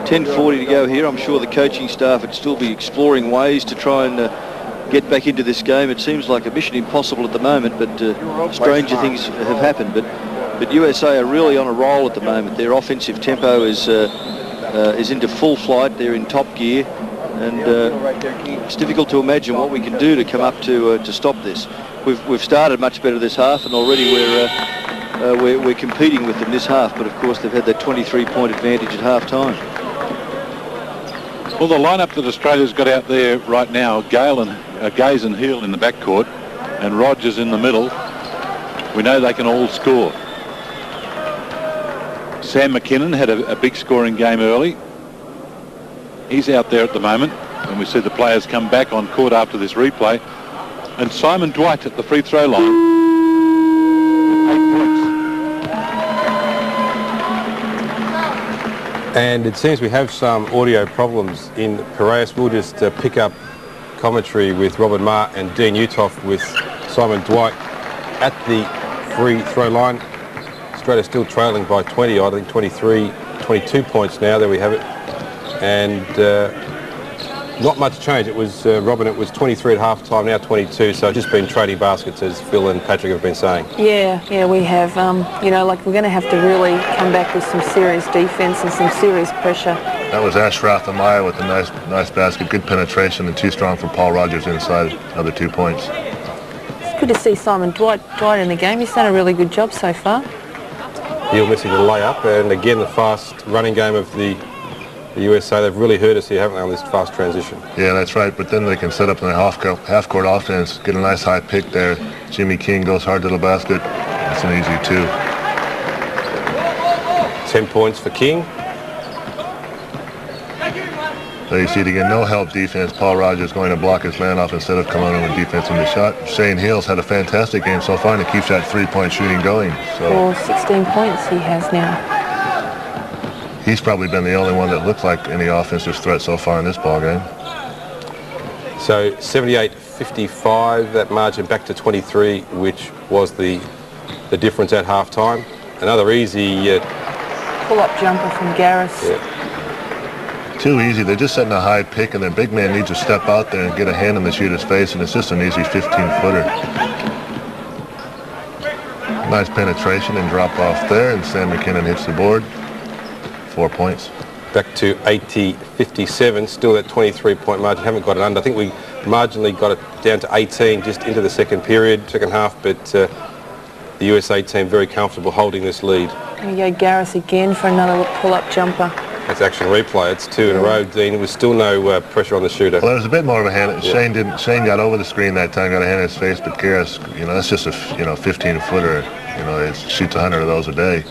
10:40 to go here. I'm sure the coaching staff would still be exploring ways to try and get back into this game. It seems like a mission impossible at the moment, but stranger things have happened. But USA are really on a roll at the moment. Their offensive tempo is into full flight. They're in top gear, and it's difficult to imagine what we can do to come up to stop this. We've started much better this half, and already we're competing with them this half. But of course, they've had that 23-point advantage at half time. Well, the lineup that Australia's got out there right now, Gaze and Hill in the backcourt, and Rogers in the middle, we know they can all score. Sam McKinnon had a big scoring game early. He's out there at the moment, and we see the players come back on court after this replay. And Simon Dwight at the free throw line with 8 points. And it seems we have some audio problems in Piraeus. We'll just pick up commentary with Robert Marr and Dean Uthoff with Simon Dwight at the free throw line. Australia still trailing by 20, I think 22 points now. There we have it. And not much change. It was, Robin, it was 23 at half-time, now 22, so just been trading baskets, as Phil and Patrick have been saying. Yeah, we have. You know, like, we're going to have to really come back with some serious defence and some serious pressure. That was Ashraf Amaya with a nice basket, good penetration, and too strong for Paul Rogers inside, another 2 points. It's good to see Simon Dwight in the game. He's done a really good job so far. Hill missing the layup, and again the fast running game of the USA. They've really hurt us here, haven't they, on this fast transition? Yeah, that's right, but then they can set up in a half-court offense, get a nice high pick there. Jimmy King goes hard to the basket. That's an easy 2. 10 points for King. So you see it again, no help defense. Paul Rogers going to block his man off instead of coming on with defense in the shot. Shane Hill's had a fantastic game so far, and he keeps that 3-point shooting going. So 16 points he has now. he's probably been the only one that looks like any offensive threat so far in this ball game. So 78-55, that margin back to 23, which was the difference at half-time. Another easy pull-up jumper from Garris. Yeah. Too easy. They're just setting a high pick, and their big man needs to step out there and get a hand in the shooter's face, and it's just an easy 15-footer. Nice penetration and drop off there, and Sam McKinnon hits the board. 4 points. Back to 80-57, still that 23-point margin. Haven't got it under. I think we marginally got it down to 18 just into the second half, but the USA team very comfortable holding this lead. There we go, Garris again for another pull-up jumper. That's action replay. It's 2 in a row, Dean. There was still no pressure on the shooter. Well, there was a bit more of a hand. Yeah. Shane got over the screen that time, got a hand in his face, but Garris, that's just a 15-footer. It shoots 100 of those a day.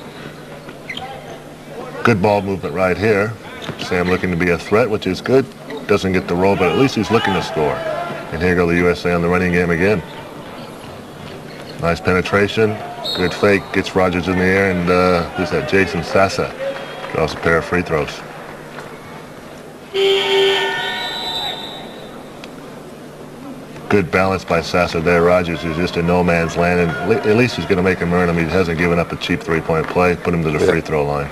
Good ball movement right here. Sam looking to be a threat, which is good. Doesn't get the roll, but at least he's looking to score. And here go the USA on the running game again. Nice penetration. Good fake. Gets Rogers in the air, and who's that? Jason Sassa draws a pair of free throws. Good balance by Sassa there. Rogers is just in no man's land, and at least he's going to make him earn him. He hasn't given up a cheap 3-point play. Put him to the free throw line.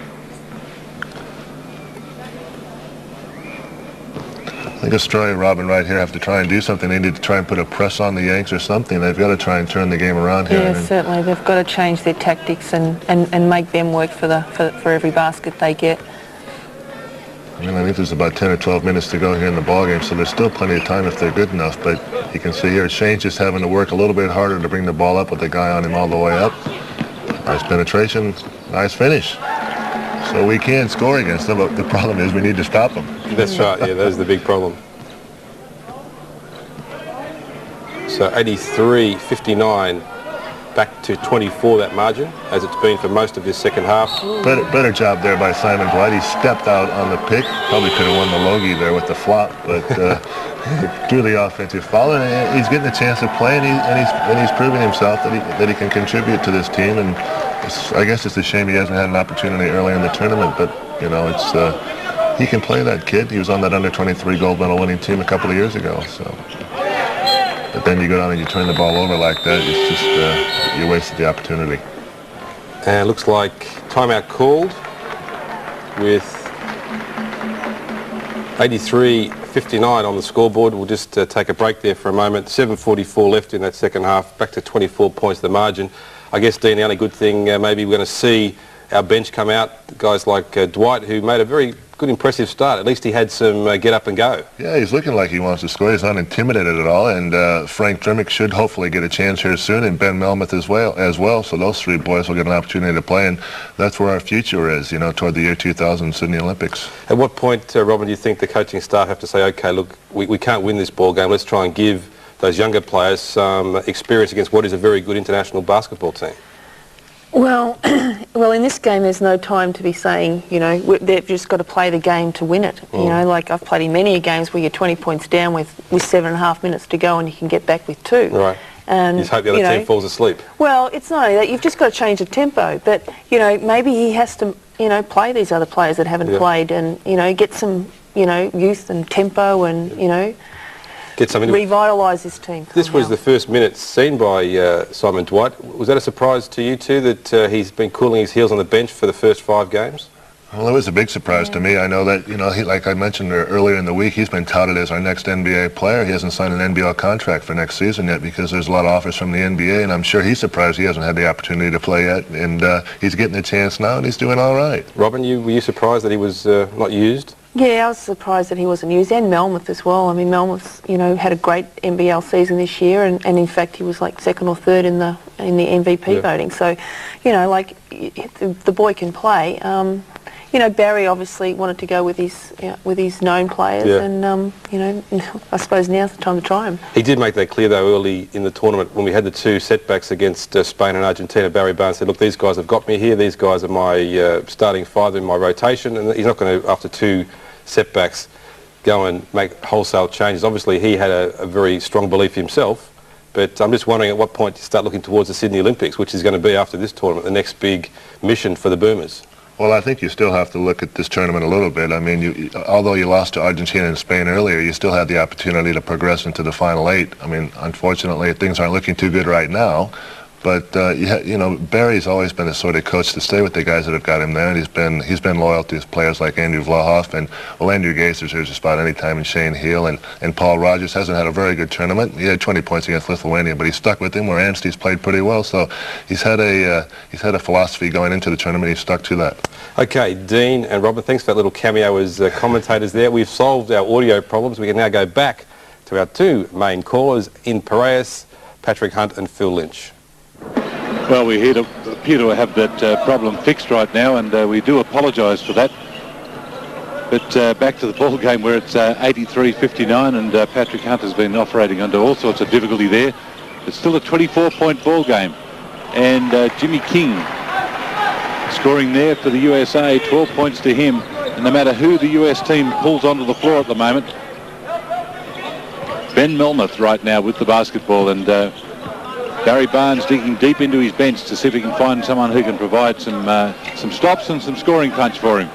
I think Australia, Robin, right here have to try and do something. They need to try and put a press on the Yanks or something. They've got to try and turn the game around here. Yeah, certainly. They've got to change their tactics and make them work for every basket they get. I think there's about 10 or 12 minutes to go here in the ballgame, so there's still plenty of time if they're good enough. But you can see here, Shane's just having to work a little bit harder to bring the ball up with the guy on him all the way up. Nice penetration, nice finish. So we can score against them, but the problem is we need to stop them. That's right, yeah, that's the big problem. So 83-59, back to 24 that margin, as it's been for most of this second half. Better job there by Simon Dwight. He stepped out on the pick. Probably could have won the Logie there with the flop, but drew the offensive foul, and he's getting a chance to play, and he's proving himself that he can contribute to this team. And I guess it's a shame he hasn't had an opportunity early in the tournament, but it's he can play, that kid. He was on that under-23 gold medal winning team a couple of years ago. So, but then you go down and you turn the ball over like that. It's just you wasted the opportunity. And it looks like timeout called with 83-59 on the scoreboard. We'll just take a break there for a moment. 7:44 left in that second half, back to 24 points the margin. I guess, Dean, the only good thing, maybe we're going to see our bench come out, guys like Dwight, who made a very good, impressive start. At least he had some get up and go. Yeah, he's looking like he wants to score. He's not intimidated at all, and Frank Drimmick should hopefully get a chance here soon, and Ben Melmoth as well. So those three boys will get an opportunity to play, and that's where our future is, you know, toward the year 2000 Sydney Olympics. At what point, Robin, do you think the coaching staff have to say, okay, look, we can't win this ball game, let's try and give those younger players some experience against what is a very good international basketball team? Well, well, in this game, there's no time to be saying, you know, they've just got to play the game to win it. You know, like I've played in many games where you're 20 points down with 7.5 minutes to go and you can get back with 2. Right. And you just hope the other team falls asleep. Well, it's not only that. You've just got to change the tempo. But, you know, maybe he has to, you know, play these other players that haven't played and, you know, get some, you know, youth and tempo and, you know, revitalise this team. This was the first minute seen by Simon Dwight. Was that a surprise to you too, that he's been cooling his heels on the bench for the first 5 games? Well, it was a big surprise to me. I know that, you know, like I mentioned earlier in the week, he's been touted as our next NBA player. He hasn't signed an NBL contract for next season yet because there's a lot of offers from the NBA, and I'm sure he's surprised he hasn't had the opportunity to play yet. And he's getting a chance now, and he's doing all right. Robin, were you surprised that he was not used? Yeah, I was surprised that he wasn't used, and Melmoth as well. I mean, Melmoth, you know, had a great NBL season this year, and in fact he was like 2nd or 3rd in the MVP voting. So, you know, like the boy can play. You know, Barry obviously wanted to go with his known players, and you know, I suppose now's the time to try him. He did make that clear though early in the tournament when we had the 2 setbacks against Spain and Argentina. Barry Barnes said, "Look, these guys have got me here. These guys are my starting 5 in my rotation," and he's not going to, after 2 setbacks, go and make wholesale changes. Obviously, he had a very strong belief himself, but I'm just wondering at what point you start looking towards the Sydney Olympics, which is going to be after this tournament, the next big mission for the Boomers. Well, I think you still have to look at this tournament a little bit. I mean, although you lost to Argentina and Spain earlier, you still had the opportunity to progress into the final 8. I mean, unfortunately, things aren't looking too good right now. But you know, Barry's always been the sort of coach to stay with the guys that have got him there, and he's been loyal to his players like Andrew Vlahoff, and Andrew Gazer's here just about any time, and Shane Heal, and Paul Rogers hasn't had a very good tournament. He had 20 points against Lithuania, but he stuck with him where Anstey's played pretty well. So he's had a philosophy going into the tournament. He's stuck to that. Okay, Dean and Robert, thanks for that little cameo as commentators there. We've solved our audio problems. We can now go back to our 2 main callers in Piraeus, Patrick Hunt and Phil Lynch. Well, we appear to have that problem fixed right now, and we do apologise for that. But back to the ball game where it's 83-59, and Patrick Hunt has been operating under all sorts of difficulty there. It's still a 24-point ball game, and Jimmy King scoring there for the USA, 12 points to him. And no matter who the US team pulls onto the floor at the moment, Ben Melmoth right now with the basketball, and Barry Barnes digging deep into his bench to see if he can find someone who can provide some stops and some scoring punch for him.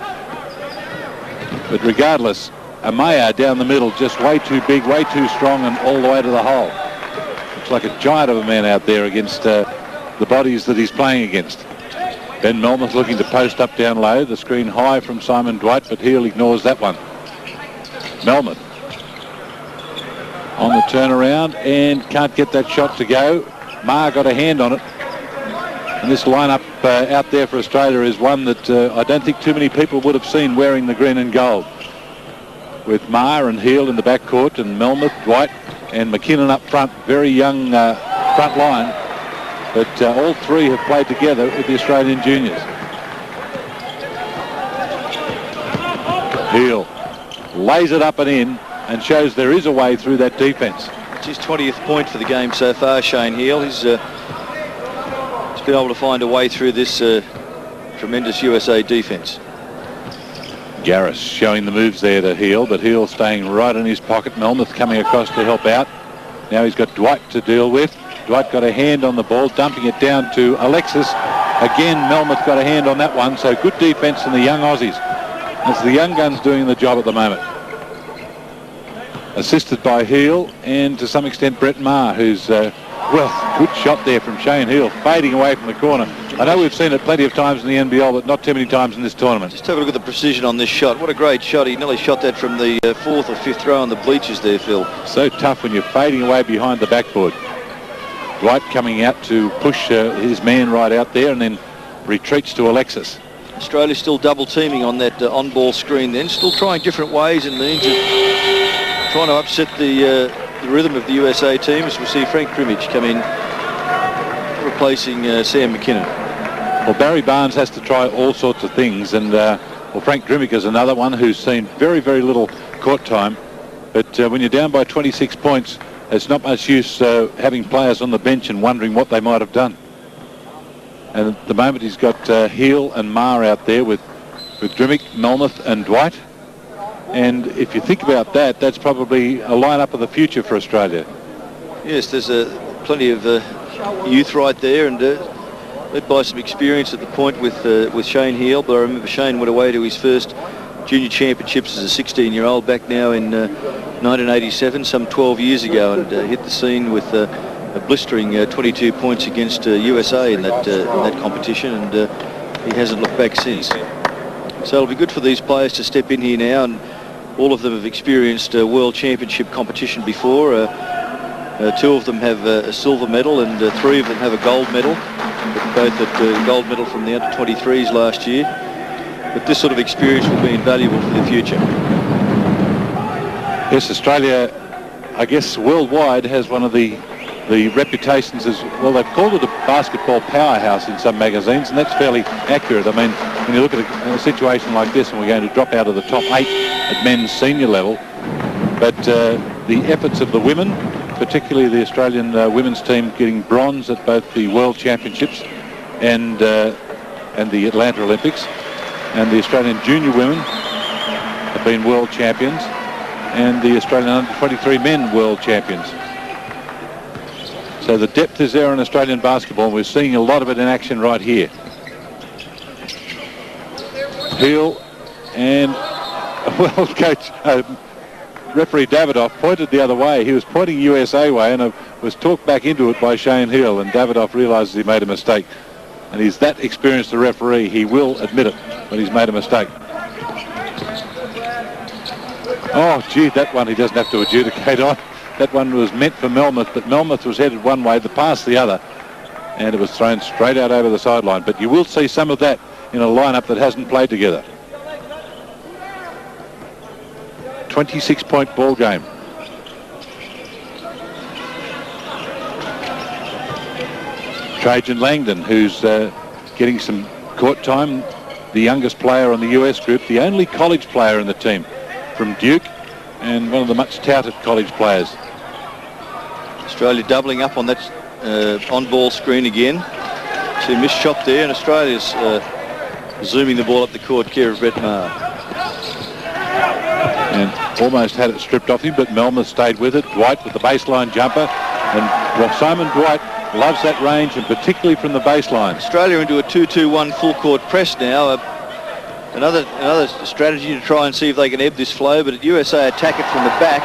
But regardless, Amaya down the middle, just way too big, way too strong, and all the way to the hole. Looks like a giant of a man out there against the bodies that he's playing against. Ben Melmoth looking to post up down low, the screen high from Simon Dwight, but Heal ignores that one. Melmoth on the turnaround and can't get that shot to go. Ma got a hand on it, and this lineup out there for Australia is one that I don't think too many people would have seen wearing the green and gold, with Ma and Heal in the backcourt and Melmoth, Dwight and McKinnon up front. Very young front line, but all 3 have played together with the Australian juniors. Heal lays it up and in and shows there is a way through that defence. It's his 20th point for the game so far, Shane Heal. He's been able to find a way through this tremendous USA defence. Garris showing the moves there to Heal, but Heal staying right in his pocket. Melmoth coming across to help out. Now he's got Dwight to deal with. Dwight got a hand on the ball, dumping it down to Alexis. Again, Melmoth got a hand on that one, so good defence from the young Aussies. It's the young guns doing the job at the moment. Assisted by Heal and to some extent Brett Maher, who's, well, good shot there from Shane Heal, fading away from the corner. I know we've seen it plenty of times in the NBL, but not too many times in this tournament. Just have a look at the precision on this shot. What a great shot. He nearly shot that from the 4th or 5th row on the bleachers there, Phil. So tough when you're fading away behind the backboard. Dwight coming out to push his man right out there and then retreats to Alexis. Australia still double teaming on that on-ball screen then, still trying different ways and means of trying to upset the rhythm of the USA team, as we see Frank Crimmage come in replacing Sam McKinnon. Well, Barry Barnes has to try all sorts of things, and well, Frank Grimmick is another one who's seen very, very little court time. But when you're down by 26 points, it's not much use having players on the bench and wondering what they might have done. And at the moment he's got Heal and Maher out there with Grimmick, Melmoth and Dwight. And if you think about that, that's probably a lineup of the future for Australia. Yes, there's plenty of youth right there, and led by some experience at the point with Shane Heal. But I remember Shane went away to his first junior championships as a 16-year-old back now in 1987, some 12 years ago, and hit the scene with a blistering 22 points against USA in that competition, and he hasn't looked back since. So it'll be good for these players to step in here now, and all of them have experienced World Championship competition before. 2 of them have a silver medal, and 3 of them have a gold medal, both at gold medal from the under-23s last year. But this sort of experience will be invaluable for the future. Yes, Australia, I guess worldwide, has one of the reputations as, well, they've called it a basketball powerhouse in some magazines, and that's fairly accurate. I mean, when you look at a situation like this, and we're going to drop out of the top 8 at men's senior level, but the efforts of the women, particularly the Australian women's team getting bronze at both the World Championships and the Atlanta Olympics, and the Australian junior women have been world champions, and the Australian under-23 men world champions. So the depth is there in Australian basketball, and we're seeing a lot of it in action right here. Heal and, well, coach, referee Davidoff pointed the other way. He was pointing USA way, and was talked back into it by Shane Heal, and Davidoff realises he made a mistake. And he's that experienced a referee, he will admit it when he's made a mistake. Oh, gee, that one he doesn't have to adjudicate on. That one was meant for Melmoth, but Melmoth was headed one way, the pass the other, and it was thrown straight out over the sideline. But you will see some of that in a lineup that hasn't played together. 26-point ball game. Trajan Langdon, who's getting some court time, the youngest player on the US group, the only college player in the team from Duke, and one of the much touted college players. Australia doubling up on that on-ball screen again. See a missed shot there, and Australia's zooming the ball up the court, care of Brett Maher. And almost had it stripped off him, but Melmoth stayed with it. Dwight with the baseline jumper, and Simon Dwight loves that range, and particularly from the baseline. Australia into a 2-2-1 full court press now. Another strategy to try and see if they can ebb this flow, but USA attack it from the back.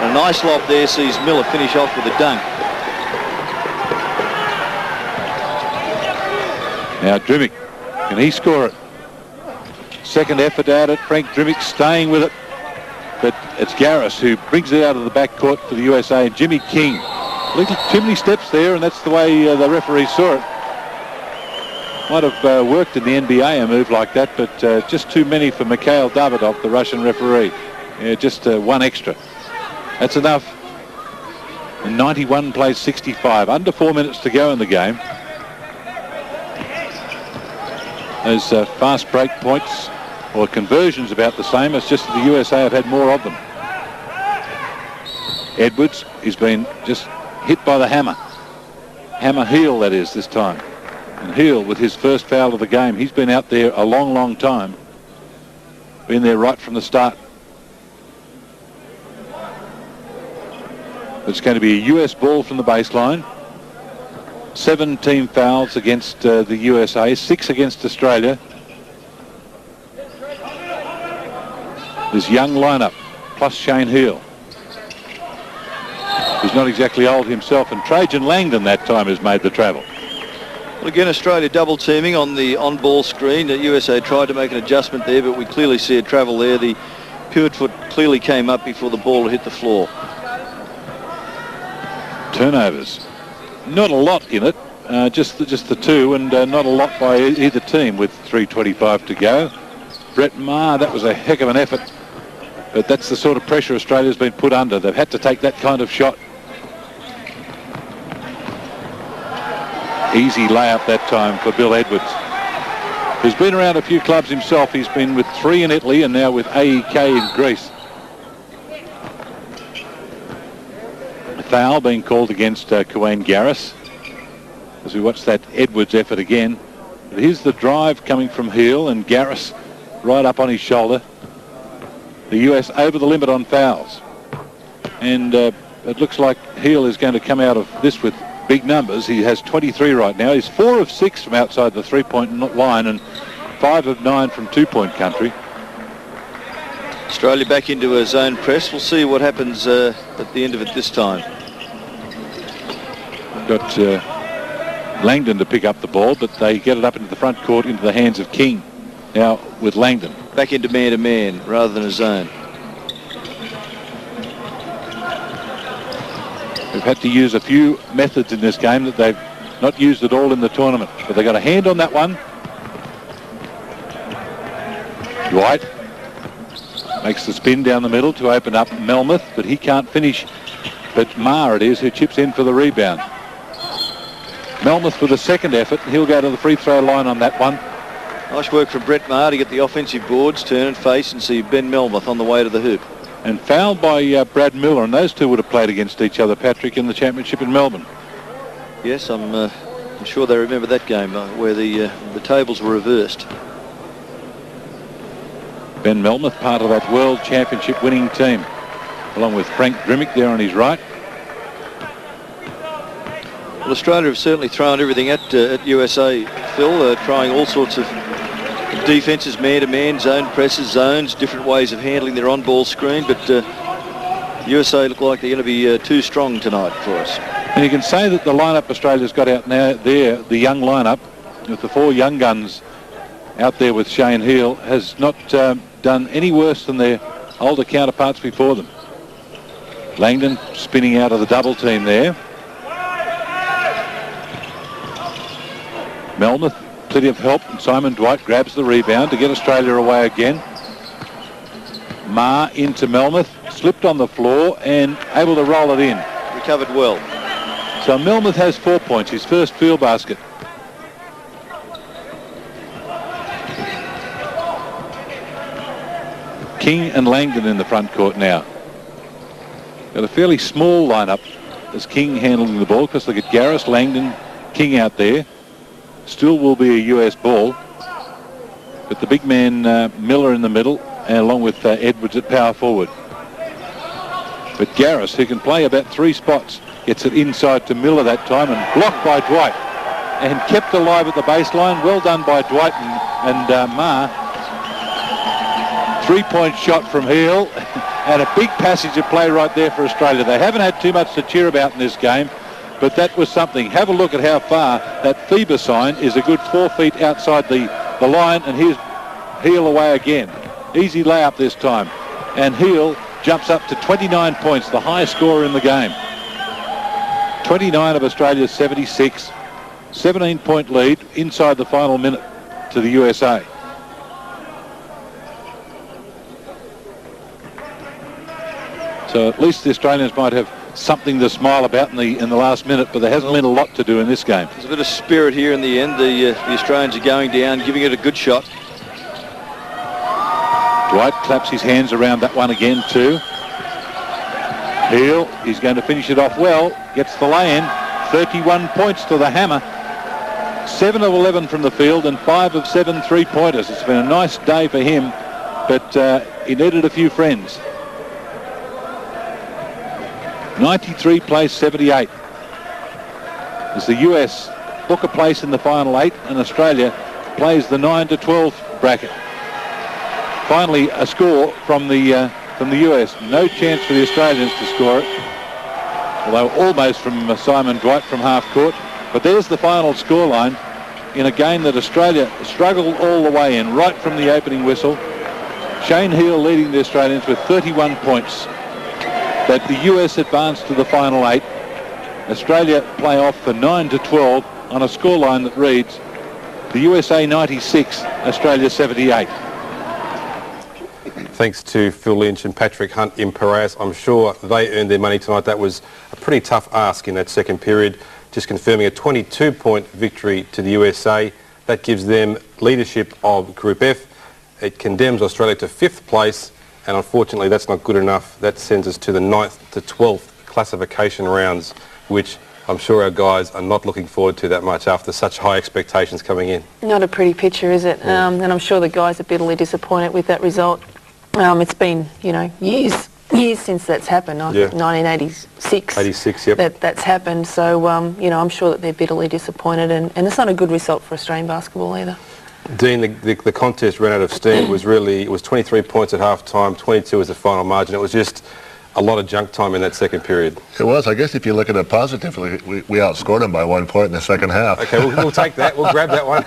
And a nice lob there sees Miller finish off with a dunk. Now Drimmick, can he score it? Second effort at it, Frank Drimmick staying with it. But it's Garris who brings it out of the backcourt for the USA, and Jimmy King. Too many steps there, and that's the way the referee saw it. Might have worked in the NBA, a move like that, but just too many for Mikhail Davidoff, the Russian referee. Yeah, just one extra. That's enough. And 91 plays 65. Under 4 minutes to go in the game. Those fast break points or conversions about the same. It's just that the USA have had more of them. Edwards, he's been just hit by the hammer. Hammer Heal, that is, this time. And Heal with his first foul of the game. He's been out there a long, long time. Been there right from the start. It's going to be a US ball from the baseline. 7 team fouls against the USA, 6 against Australia. This young lineup, plus Shane Heal. who's not exactly old himself, and Trajan Langdon that time has made the travel. Well, again, Australia double teaming on the on-ball screen. The USA tried to make an adjustment there, but we clearly see a travel there. The pivot foot clearly came up before the ball hit the floor. Turnovers. Not a lot in it, just the two, and not a lot by either team with 3:25 to go. Brett Maher, that was a heck of an effort, but that's the sort of pressure Australia's been put under. They've had to take that kind of shot. Easy layup that time for Bill Edwards, who's been around a few clubs himself. He's been with 3 in Italy and now with AEK in Greece. A foul being called against Kuwayne Garris as we watch that Edwards effort again. But here's the drive coming from Heel, and Garris right up on his shoulder. The US over the limit on fouls, and it looks like Heel is going to come out of this with big numbers. He has 23 right now. He's 4 of 6 from outside the 3-point line and 5 of 9 from 2-point country. Australia back into a zone press. We'll see what happens at the end of it this time. Got Langdon to pick up the ball, but they get it up into the front court into the hands of King. Now with Langdon. Back into man-to-man rather than a zone. They've had to use a few methods in this game that they've not used at all in the tournament. But they got a hand on that one. Dwight makes the spin down the middle to open up Melmoth, but he can't finish. But Maher it is who chips in for the rebound. Melmoth with a second effort. He'll go to the free throw line on that one. Nice work from Brett Maher to get the offensive boards, turn and face, and see Ben Melmoth on the way to the hoop. And fouled by Brad Miller, and those two would have played against each other, Patrick, in the championship in Melbourne. Yes, I'm sure they remember that game where the tables were reversed. Ben Melmoth, part of that World Championship winning team, along with Frank Drimmick there on his right. Well, Australia have certainly thrown everything at USA, Phil, trying all sorts of defences, man-to-man, zone presses, zones, different ways of handling their on-ball screen, but USA look like they're going to be too strong tonight for us. And you can say that the lineup Australia's got out now there, the young lineup, with the 4 young guns out there with Shane Heel, has not done any worse than their older counterparts before them. Langdon spinning out of the double team there. Melmoth, plenty of help, and Simon Dwight grabs the rebound to get Australia away again. Maher into Melmoth, slipped on the floor and able to roll it in. Recovered well. So Melmoth has 4 points, his first field basket. King and Langdon in the front court now. Got a fairly small lineup as King handling the ball, because look at Garris, Langdon, King out there. Still will be a US ball, but the big man Miller in the middle, and along with Edwards at power forward. But Garris, who can play about 3 spots, gets it inside to Miller that time and blocked by Dwight and kept alive at the baseline. Well done by Dwight and Maher. 3-point shot from Heel and a big passage of play right there for Australia. They haven't had too much to cheer about in this game, but that was something. Have a look at how far that FIBA sign is, a good 4 feet outside the line, and here's Heel away again. Easy layup this time. And Heel jumps up to 29 points, the highest scorer in the game. 29 of Australia's 76. 17-point lead inside the final minute to the USA. So at least the Australians might have something to smile about in the last minute, but there hasn't been a lot to do in this game. There's a bit of spirit here in the end. The Australians are going down, giving it a good shot. Dwight claps his hands around that one again too. Heel, he's going to finish it off well, gets the lay-in. 31 points to the hammer. 7 of 11 from the field and 5 of 7 3-pointers. It's been a nice day for him, but he needed a few friends. 93 plays 78. As the US book a place in the final 8 and Australia plays the 9 to 12 bracket. Finally, a score from the US. No chance for the Australians to score it. although almost from Simon Dwight from half court. But there's the final scoreline in a game that Australia struggled all the way in, right from the opening whistle. Shane Heal leading the Australians with 31 points. That the US advanced to the final 8. Australia play off for 9-12 on a scoreline that reads the USA 96, Australia 78. Thanks to Phil Lynch and Patrick Hunt in Paras. I'm sure they earned their money tonight. That was a pretty tough ask in that second period. Just confirming a 22-point victory to the USA. That gives them leadership of Group F. It condemns Australia to 5th place, and unfortunately that's not good enough. That sends us to the 9th to 12th classification rounds, which I'm sure our guys are not looking forward to that much after such high expectations coming in. Not a pretty picture, is it? And I'm sure the guys are bitterly disappointed with that result. It's been, you know, years since that's happened. 1986. 86, yep. That's happened. So, you know, I'm sure that they're bitterly disappointed, and it's not a good result for Australian basketball either. Dean, the contest ran out of steam. It was 23 points at half time, 22 was the final margin. It was just a lot of junk time in that second period. It was. I guess if you look at it positively, we outscored them by 1 point in the second half. Okay, we'll take that. We'll grab that one.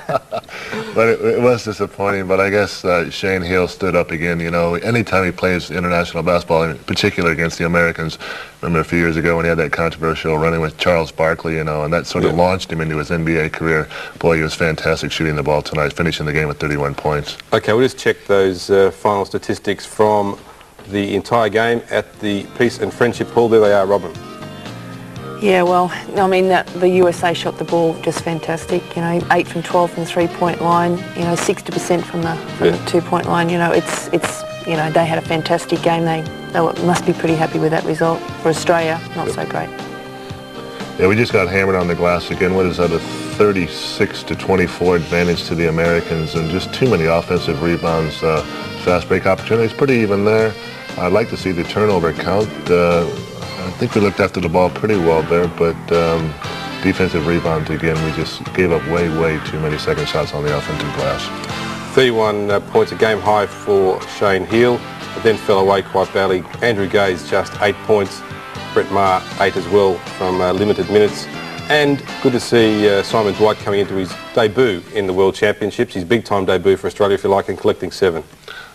But it was disappointing. But I guess Shane Heal stood up again. You know, anytime he plays international basketball, in particular against the Americans, remember a few years ago when he had that controversial running with Charles Barkley, you know, and that sort of launched him into his NBA career. Boy, he was fantastic shooting the ball tonight, finishing the game with 31 points. Okay, we'll just check those final statistics from the entire game at the Peace and Friendship Hall. There they are, Robin. Yeah, well, I mean, the USA shot the ball just fantastic. You know, 8 from 12 from the 3-point line. You know, 60% from the 2-point line. You know, it's you know, they had a fantastic game. They must be pretty happy with that result. For Australia, not so great. Yeah, we just got hammered on the glass again. What is that, a 36-24 advantage to the Americans, and just too many offensive rebounds, fast break opportunities. Pretty even there. I'd like to see the turnover count. I think we looked after the ball pretty well there, but defensive rebounds again, we just gave up way too many second shots on the offensive glass. 31 points, a game high for Shane Heal, but then fell away quite badly. Andrew Gaze just 8 points, Brett Maher 8 as well from limited minutes. And good to see Simon Dwight coming into his debut in the World Championships, his big-time debut for Australia, if you like, and collecting 7.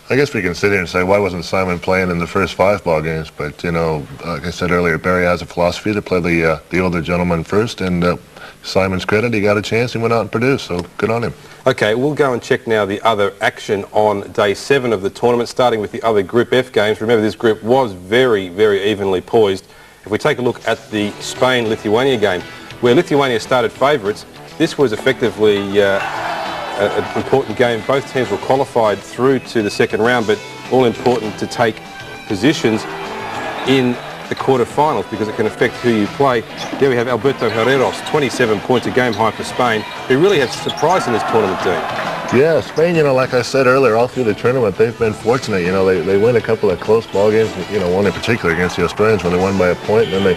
I guess we can sit here and say, why wasn't Simon playing in the first 5 ball games? But, you know, like I said earlier, Barry has a philosophy to play the older gentleman first, and Simon's credit, he got a chance, he went out and produced, so good on him. Okay, we'll go and check now the other action on day 7 of the tournament, starting with the other Group F games. Remember, this group was very evenly poised. If we take a look at the Spain-Lithuania game, where Lithuania started favourites, this was effectively an important game. Both teams were qualified through to the second round, but all important to take positions in the quarterfinals because it can affect who you play. There we have Alberto Herreros, 27 points, a game high for Spain, who really has surprised in this tournament, team. Yeah, Spain, you know, like I said earlier, all through the tournament, they've been fortunate. You know, they win a couple of close ball games, you know, one in particular against the Australians when they won by a point, and then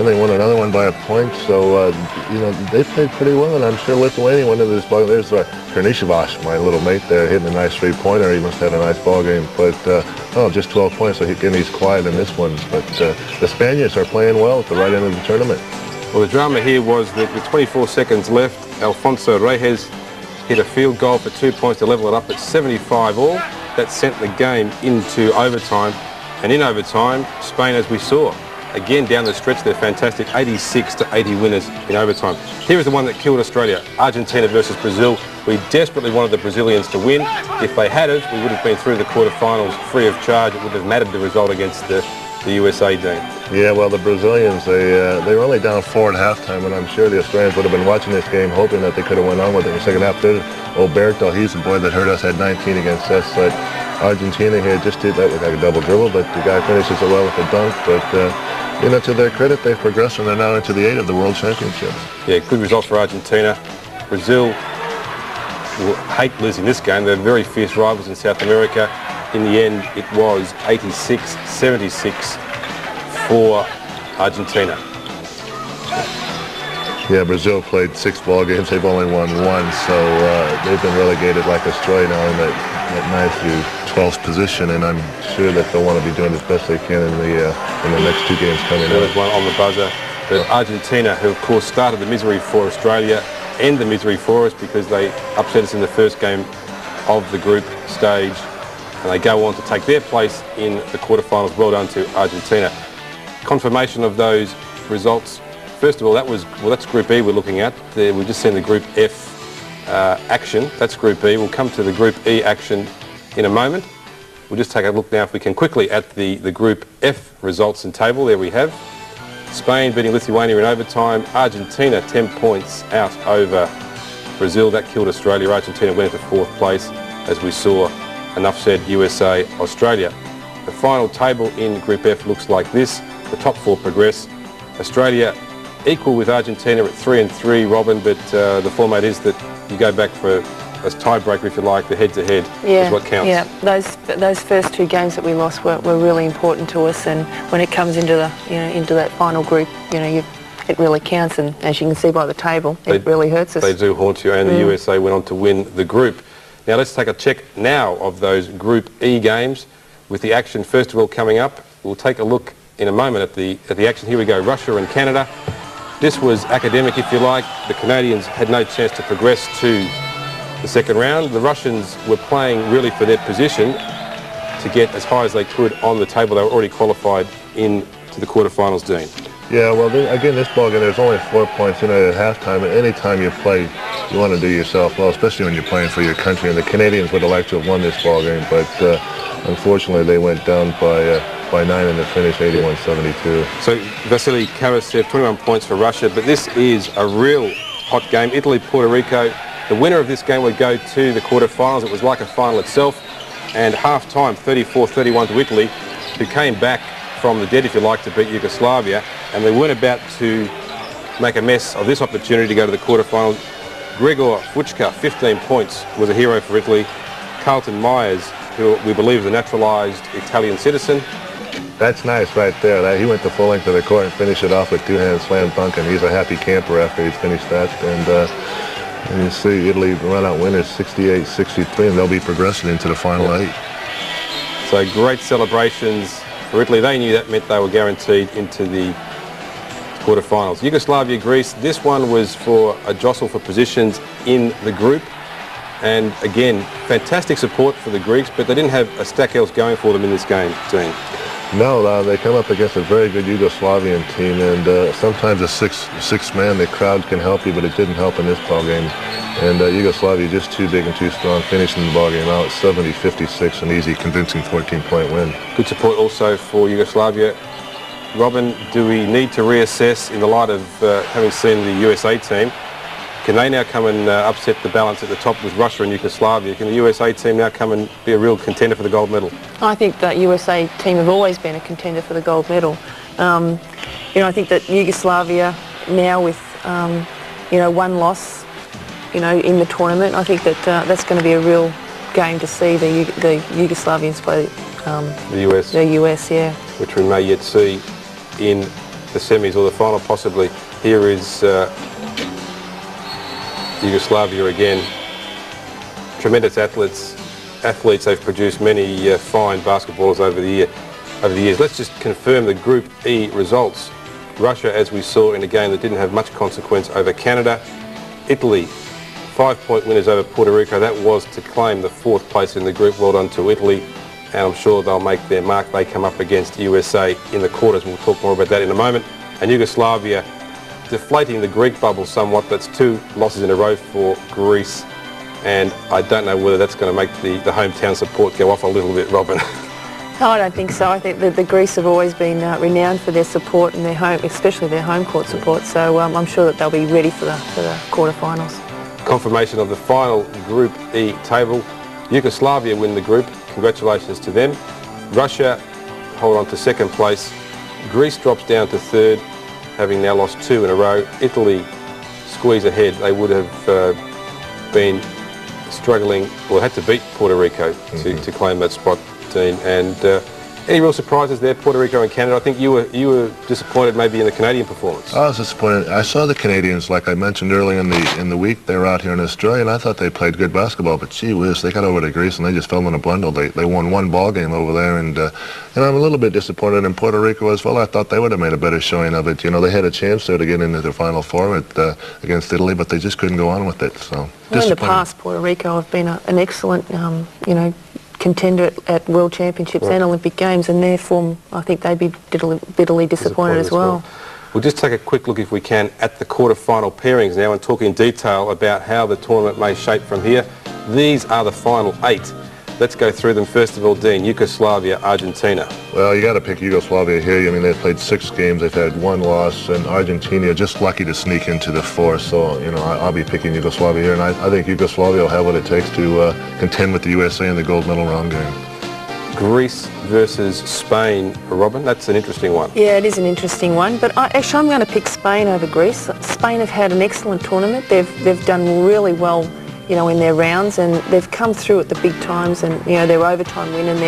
they won another one by a point. So, you know, they played pretty well, and I'm sure Lithuania went into this ball. There's Karnišovac, my little mate there, hitting a nice 3-pointer. He must have had a nice ball game. But, just 12 points, so again, he's quiet in this one. But the Spaniards are playing well at the right end of the tournament. Well, the drama here was that with 24 seconds left, Alfonso Reyes hit a field goal for 2 points to level it up at 75 all. That sent the game into overtime. And in overtime, Spain, as we saw, again down the stretch, they're fantastic, 86-80 winners in overtime. Here is the one that killed Australia, Argentina versus Brazil. We desperately wanted the Brazilians to win. If they had it, we would have been through the quarterfinals free of charge. It wouldn't have mattered the result against the USA team. Yeah, well, the Brazilians, they were only down 4 at halftime, and I'm sure the Australians would have been watching this game hoping that they could have went on with it in the second half. There's Alberto, he's the boy that hurt us, had 19 against us. But Argentina here just did that with like a double dribble, but the guy finishes it well with a dunk. But, you know, to their credit, they've progressed, and they're now into the 8 of the World Championships. Yeah, good result for Argentina. Brazil will hate losing this game. They're very fierce rivals in South America. In the end, it was 86-76 for Argentina. Yeah, Brazil played 6 ball games. They've only won 1, so they've been relegated like Australia now in that 9th through 12th position, and I'm sure that they'll want to be doing as best they can in the next 2 games coming There was up. one on the buzzer. But Argentina, who of course started the misery for Australia, end the misery for us because they upset us in the first game of the group stage, and they go on to take their place in the quarterfinals. Well done to Argentina. Confirmation of those results. First of all, that's Group E we're looking at. We've just seen the Group F action. That's Group E. We'll come to the Group E action in a moment. We'll just take a look now, if we can, quickly at the Group F results and table. There we have Spain beating Lithuania in overtime. Argentina 10 points out over Brazil. That killed Australia. Argentina went into 4th place, as we saw. Enough said, USA, Australia. The final table in Group F looks like this. The top 4 progress. Australia equal with Argentina at 3-3, Robin, but the format is that you go back for a tiebreaker, if you like. The head-to-head is what counts. Yeah, those first 2 games that we lost were really important to us, and when it comes into the into that final group, it really counts. And as you can see by the table, it really hurts us. They do haunt you, and the USA went on to win the group. Now let's take a check now of those Group E games, with the action first of all coming up. We'll take a look in a moment at the action. Here we go, Russia and Canada. This was academic, if you like. The Canadians had no chance to progress to the second round. The Russians were playing really for their position to get as high as they could on the table. They were already qualified into the quarterfinals, Dean. Yeah, well, again, this ball game, there's only 4 points in it at halftime, and any time you play, you want to do yourself well, especially when you're playing for your country. And the Canadians would have liked to have won this ball game, but unfortunately they went down by 9 and they finished 81-72. So Vasily Karasev, 21 points for Russia, but this is a real hot game. Italy, Puerto Rico. The winner of this game would go to the quarterfinals. It was like a final itself, and half-time 34-31 to Italy, who came back from the dead, if you like, to beat Yugoslavia, and they weren't about to make a mess of this opportunity to go to the quarterfinals. Gregor Fuchka, 15 points, was a hero for Italy. Carlton Myers, who we believe is a naturalised Italian citizen. That's nice right there. He went the full length of the court and finished it off with 2-hand slam dunk, and he's a happy camper after he's finished that. And you see Italy run out winners 68-63, and they'll be progressing into the final 8. So great celebrations for Italy. They knew that meant they were guaranteed into the quarterfinals. Yugoslavia, Greece. This one was for a jostle for positions in the group. And again, fantastic support for the Greeks, but they didn't have a stack else going for them in this game, Dean. No, they come up against a very good Yugoslavian team, and sometimes a six man, the crowd can help you, but it didn't help in this ball game. And Yugoslavia just too big and too strong, finishing the ball game out 70-56, an easy, convincing 14-point win. Good support also for Yugoslavia. Robin, do we need to reassess in the light of having seen the USA team? Can they now come and upset the balance at the top with Russia and Yugoslavia? Can the USA team now come and be a real contender for the gold medal? I think that USA team have always been a contender for the gold medal. I think that Yugoslavia now with, 1 loss, in the tournament, I think that that's going to be a real game to see the Yugoslavians play the US, yeah. Which we may yet see in the semis or the final possibly. Here is Yugoslavia again. Tremendous athletes. They've produced many fine basketballers over the years. Let's just confirm the Group E results. Russia, as we saw in a game that didn't have much consequence, over Canada. Italy, 5-point winners over Puerto Rico. That was to claim the 4th place in the group. Well done to Italy, and I'm sure they'll make their mark. They come up against USA in the quarters. We'll talk more about that in a moment. And Yugoslavia deflating the Greek bubble somewhat. That's 2 losses in a row for Greece, and I don't know whether that's going to make the hometown support go off a little bit, Robin. No, I don't think so. I think that the Greece have always been renowned for their support and their home, especially their home court support. So I'm sure that they'll be ready for the quarterfinals. Confirmation of the final Group E table. Yugoslavia win the group. Congratulations to them. Russia hold on to 2nd place. Greece drops down to 3rd, having now lost 2 in a row. Italy squeeze ahead. They would have been struggling, or had to beat Puerto Rico to claim that spot, Dean. And Any real surprises there, Puerto Rico and Canada? I think you were disappointed maybe in the Canadian performance. I was disappointed. I saw the Canadians, like I mentioned earlier in the week. They were out here in Australia, and I thought they played good basketball. But gee whiz, they got over to Greece and they just fell in a bundle. They won one ball game over there, and I'm a little bit disappointed in Puerto Rico as well. I thought they would have made a better showing of it. You know, they had a chance there to get into the Final Four against Italy, but they just couldn't go on with it. So well, in the past, Puerto Rico have been an excellent, contender at World Championships and Olympic Games, and their form, I think they'd be bitterly disappointed as well. We'll just take a quick look, if we can, at the quarter-final pairings now and talk in detail about how the tournament may shape from here. These are the final 8. Let's go through them. First of all, Dean, Yugoslavia, Argentina. Well, you got to pick Yugoslavia here. I mean, they've played 6 games. They've had 1 loss, and Argentina just lucky to sneak into the 4. So, I'll be picking Yugoslavia here, and I think Yugoslavia will have what it takes to contend with the USA in the gold medal round game. Greece versus Spain, Robin. That's an interesting one. Yeah, it is an interesting one, but I'm going to pick Spain over Greece. Spain have had an excellent tournament. They've done really well, in their rounds, and they've come through at the big times, and their overtime win and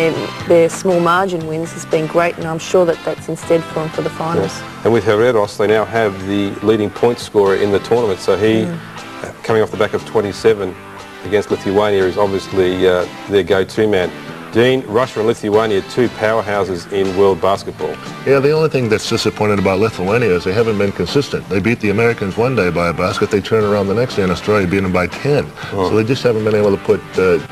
their small margin wins has been great, and I'm sure that's instead for them for the finals. Yeah. And with Herreros, they now have the leading point scorer in the tournament, so he, coming off the back of 27 against Lithuania, is obviously their go-to man. Dean, Russia and Lithuania, 2 powerhouses in world basketball. Yeah, the only thing that's disappointed about Lithuania is they haven't been consistent. They beat the Americans one day by a basket, they turn around the next day in Australia, beat them by 10. So they just haven't been able to put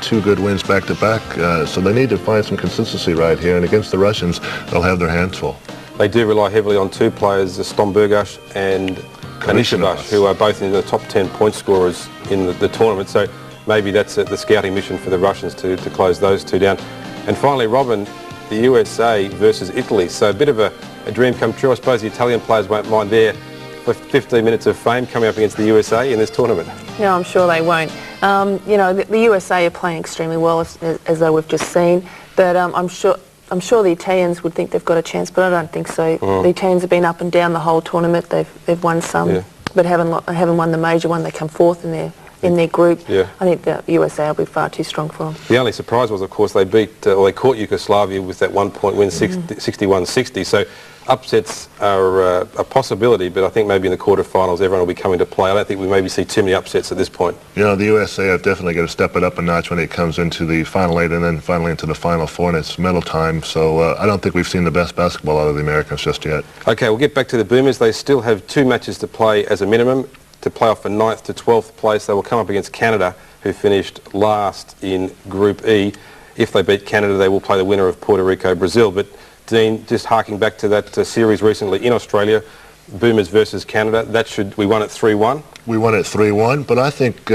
2 good wins back to back. So they need to find some consistency right here, and against the Russians, they'll have their hands full. They do rely heavily on 2 players, Stombergash and Kanishevich, who are both in the top 10 point scorers in the tournament. So maybe that's the scouting mission for the Russians to close those 2 down. And finally, Robin, the USA versus Italy. So a bit of a dream come true. I suppose the Italian players won't mind their 15 minutes of fame coming up against the USA in this tournament. No, I'm sure they won't. The USA are playing extremely well, as though we've just seen. But I'm sure the Italians would think they've got a chance, but I don't think so. The Italians have been up and down the whole tournament. They've won some, but haven't won the major one. They come 4th in their group. I think the USA will be far too strong for them. The only surprise was, of course, they caught Yugoslavia with that 1-point win, 61-60. So upsets are a possibility, but I think maybe in the quarterfinals everyone will be coming to play. I don't think we maybe see too many upsets at this point. The USA have definitely got to step it up a notch when it comes into the final 8 and then finally into the final 4, and it's medal time. So I don't think we've seen the best basketball out of the Americans just yet. Okay, we'll get back to the Boomers. They still have 2 matches to play as a minimum to play off for 9th to 12th place. They will come up against Canada, who finished last in Group E. If they beat Canada, they will play the winner of Puerto Rico, Brazil. But Dean, just harking back to that series recently in Australia, Boomers versus Canada, we won it 3-1. We won it 3-1, but I think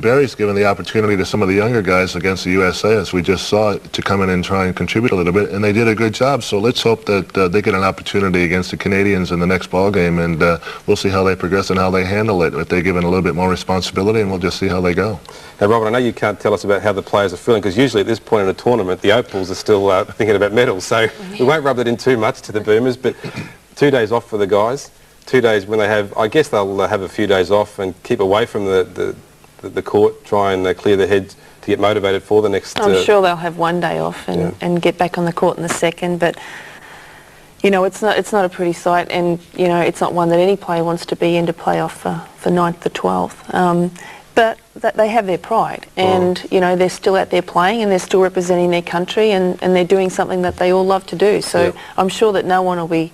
Barry's given the opportunity to some of the younger guys against the USA, as we just saw, to come in and try and contribute a little bit, and they did a good job. So let's hope that they get an opportunity against the Canadians in the next ball game, and we'll see how they progress and how they handle it. If they're given a little bit more responsibility, and we'll just see how they go. Now, Robin, I know you can't tell us about how the players are feeling, because usually at this point in a tournament, the Opals are still thinking about medals, so we won't rub that in too much to the Boomers, but 2 days off for the guys. 2 days when they have, I guess they'll have a few days off and keep away from the court, try and clear their heads to get motivated for the next... I'm sure they'll have 1 day off and get back on the court in the second, but it's not a pretty sight, and it's not one that any player wants to be in to play off for 9th to 12th. But they have their pride, and they're still out there playing, and they're still representing their country, and they're doing something that they all love to do. So I'm sure that no one will be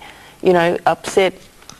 upset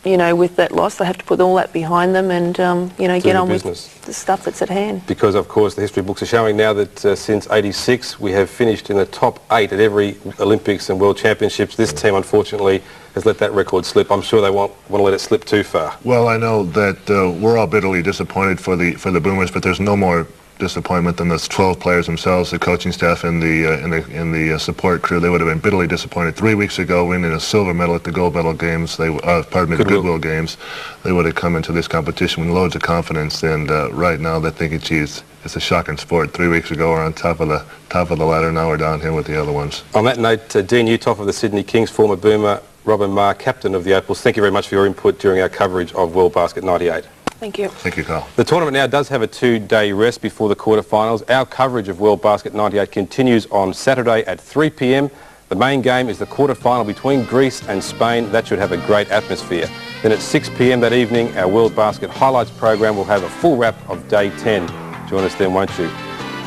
with that loss. They have to put all that behind them and, get on with the stuff that's at hand. Because, of course, the history books are showing now that since '86 we have finished in the top 8 at every Olympics and World Championships. This team, unfortunately, has let that record slip. I'm sure they won't want to let it slip too far. Well, I know that we're all bitterly disappointed for the Boomers, but there's no more disappointment than the 12 players themselves, the coaching staff, and the support crew. They would have been bitterly disappointed. 3 weeks ago, winning a silver medal at the gold medal games, the Goodwill Games, they would have come into this competition with loads of confidence. And right now, they're thinking, geez, it's a shocking sport. 3 weeks ago, we're on top of the ladder. Now we're down here with the other ones. On that note, Dean Uthoff of the Sydney Kings, former Boomer, Robin Marr, captain of the Opals, thank you very much for your input during our coverage of World Basket 98. Thank you. Thank you, Carl. The tournament now does have a 2-day rest before the quarterfinals. Our coverage of World Basket 98 continues on Saturday at 3 p.m. The main game is the quarter-final between Greece and Spain. That should have a great atmosphere. Then at 6 p.m. that evening, our World Basket Highlights program will have a full wrap of Day 10. Join us then, won't you?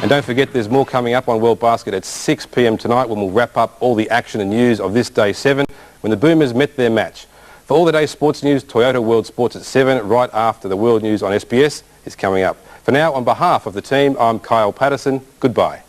And don't forget, there's more coming up on World Basket at 6 p.m. tonight, when we'll wrap up all the action and news of this Day 7, when the Boomers met their match. For all the day's sports news, Toyota World Sports at 7, right after the World News on SBS, is coming up. For now, on behalf of the team, I'm Kyle Patterson. Goodbye.